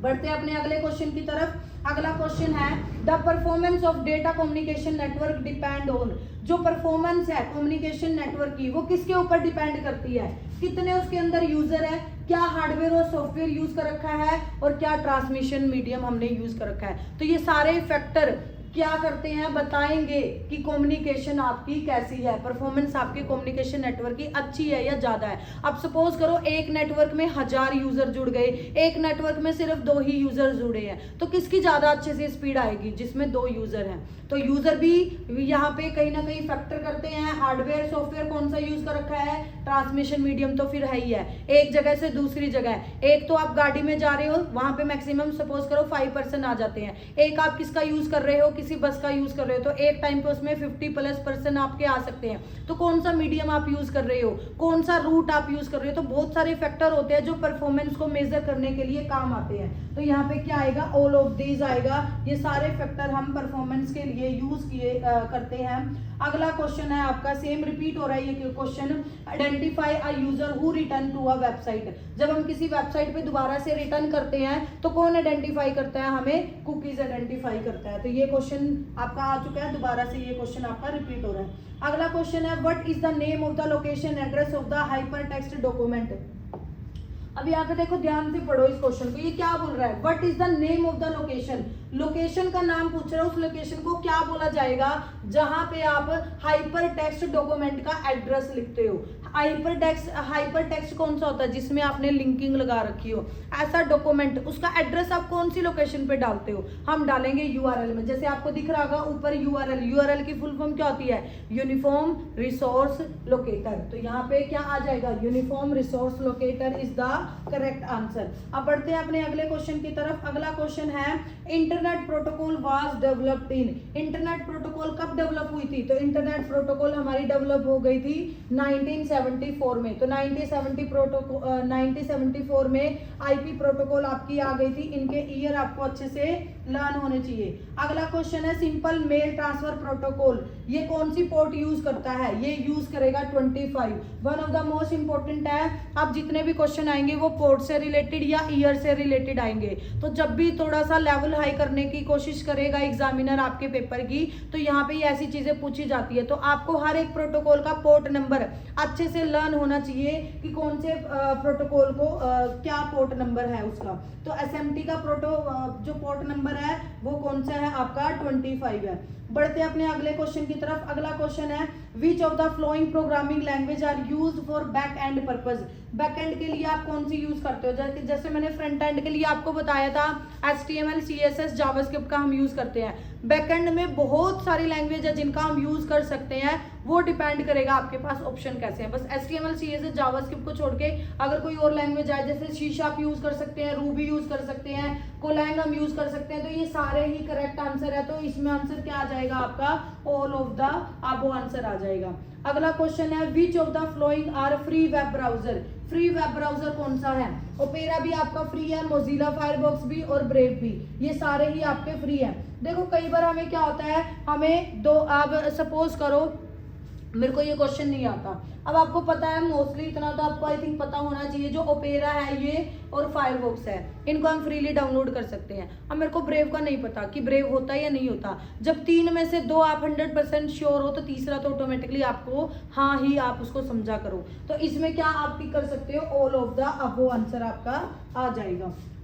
बढ़ते हैं अपने अगले क्वेश्चन की तरफ। अगला क्वेश्चन है, the performance of data communication network depend on. जो परफॉर्मेंस है कम्युनिकेशन नेटवर्क की वो किसके ऊपर डिपेंड करती है, कितने उसके अंदर यूजर है, क्या हार्डवेयर और सॉफ्टवेयर यूज कर रखा है, और क्या ट्रांसमिशन मीडियम हमने यूज कर रखा है। तो ये सारे फैक्टर क्या करते हैं, बताएंगे कि कम्युनिकेशन आपकी कैसी है, परफॉर्मेंस आपके कम्युनिकेशन नेटवर्क की अच्छी है या ज्यादा है। अब सपोज करो एक नेटवर्क में 1000 यूजर जुड़ गए, एक नेटवर्क में सिर्फ 2 ही यूजर जुड़े हैं, तो किसकी ज्यादा अच्छे से स्पीड आएगी, जिसमें 2 यूजर हैं। तो यूजर भी यहाँ पे कहीं ना कहीं फैक्टर करते हैं। हार्डवेयर सॉफ्टवेयर कौन सा यूज कर रखा है, ट्रांसमिशन मीडियम तो फिर है ही है, एक जगह से दूसरी जगह। एक तो आप गाड़ी में जा रहे हो, वहां पे मैक्सिमम सपोज करो 5 पर्सन आ जाते हैं, एक आप किसका यूज कर रहे हो, किसी बस का यूज कर रहे हो तो एक टाइम पे उसमें 50+ पर्सन आपके आ सकते हैं। तो कौन सा मीडियम आप यूज कर रहे हो, कौन सा रूट आप यूज कर रहे हो, तो बहुत सारे फैक्टर होते हैं जो परफॉर्मेंस को मेजर करने के लिए काम आते हैं। तो यहाँ पे क्या आएगा, ऑल ऑफ दीज आएगा। ये सारे फैक्टर हम परफॉर्मेंस के लिए यूज करते हैं। अगला क्वेश्चन है आपका, सेम रिपीट हो रहा है ये question, identify a user who return to a website. जब हम किसी वेबसाइट पे दोबारा से रिटर्न करते हैं तो कौन आइडेंटिफाई करता है, हमें कुकीज आइडेंटिफाई करता है। तो ये क्वेश्चन आपका आ चुका है, दोबारा से ये क्वेश्चन आपका रिपीट हो रहा है। अगला क्वेश्चन है, what is the name of the location address of the hyper text document. अब यहाँ पे देखो, ध्यान से पढ़ो इस क्वेश्चन को, ये क्या बोल रहा है, what is the name of the location. Location का नाम पूछ रहा है, उस लोकेशन को क्या बोला जाएगा जहां पे आप हाइपर टेक्स्ट डॉक्यूमेंट का एड्रेस लिखते हो। हाइपर टेक्स्ट कौन सा होता है, जिसमें आपने लिंकिंग लगा रखी हो, ऐसा डॉक्यूमेंट, उसका एड्रेस आप कौन सी लोकेशन पे डालते हो, हम डालेंगे यूआरएल में। जैसे आपको दिख रहा होगा ऊपर यूआरएल, यूआरएल की फुल फॉर्म क्या होती है, यूनिफॉर्म रिसोर्स लोकेटर। तो यहाँ पे क्या आ जाएगा, uniform resource locator is the correct answer. अब बढ़ते हैं अपने अगले क्वेश्चन की तरफ। अगला क्वेश्चन है, internet protocol was developed in. Internet protocol कब डेवलप हुई थी, तो इंटरनेट प्रोटोकॉल हमारी डेवलप हो गई थी 1974 में। तो 1974 में आईपी प्रोटोकॉल आपकी आ गई थी। इनके ईयर आपको अच्छे से लर्न होने चाहिए। अगला क्वेश्चन है, सिंपल मेल ट्रांसफर प्रोटोकॉल, ये कौन सी पोर्ट यूज करता है, ये यूज करेगा 25। One of the most important है, अब जितने भी क्वेश्चन आएंगे वो पोर्ट से रिलेटेड या ईयर से रिलेटेड आएंगे। तो जब भी थोड़ा सा लेवल हाई करने की कोशिश करेगा एग्जामिनर आपके पेपर की, तो यहाँ पे ऐसी चीजें पूछी जाती है। तो आपको हर एक प्रोटोकॉल का पोर्ट नंबर अच्छे से लर्न होना चाहिए कि कौन से प्रोटोकॉल को क्या पोर्ट नंबर है उसका। तो एसएमटी का जो पोर्ट नंबर है वो कौन सा है आपका 25 है। बढ़ते हैं अपने अगले क्वेश्चन की तरफ। अगला क्वेश्चन है, which of the following programming language are used for back end purpose. Back end के लिए आप कौन सी यूज करते हो, जैसे मैंने फ्रंट एंड के लिए आपको बताया था HTML CSS जावास्क्रिप्ट का हम यूज करते हैं। बैक एंड में बहुत सारी लैंग्वेज है जिनका हम यूज कर सकते हैं, वो डिपेंड करेगा आपके पास ऑप्शन कैसे है। बस HTML CSS जावास्क्रिप्ट को छोड़ के अगर कोई और लैंग्वेज आए, जैसे सी शार्प यूज कर सकते हैं, रूबी यूज कर सकते हैं, कोलैंग हम यूज कर सकते हैं। तो ये सारे ही करेक्ट आंसर है। तो इसमें आंसर क्या आ जाएगा आपका, all of the above answer आ जाएगा। अगला क्वेश्चन है, which of the following are free web browser. Free web browser कौन सा है, ओपेरा भी आपका फ्री है, मोजिला फायरफॉक्स भी और ब्रेव भी, ये सारे ही आपके फ्री है। देखो कई बार हमें क्या होता है, हमें दो, आप सपोज करो मेरे को ये क्वेश्चन नहीं आता, अब आपको पता है मोस्टली इतना तो आपको आई थिंक पता होना चाहिए, जो ओपेरा है ये और फायरफॉक्स है, इनको हम फ्रीली डाउनलोड कर सकते हैं। अब मेरे को ब्रेव का नहीं पता कि ब्रेव होता है या नहीं होता। जब 3 में से 2 आप 100% श्योर हो, तो तीसरा तो ऑटोमेटिकली आपको हाँ ही आप उसको समझा करो। तो इसमें क्या आप टिक कर सकते हो, all of the above answer आपका आ जाएगा।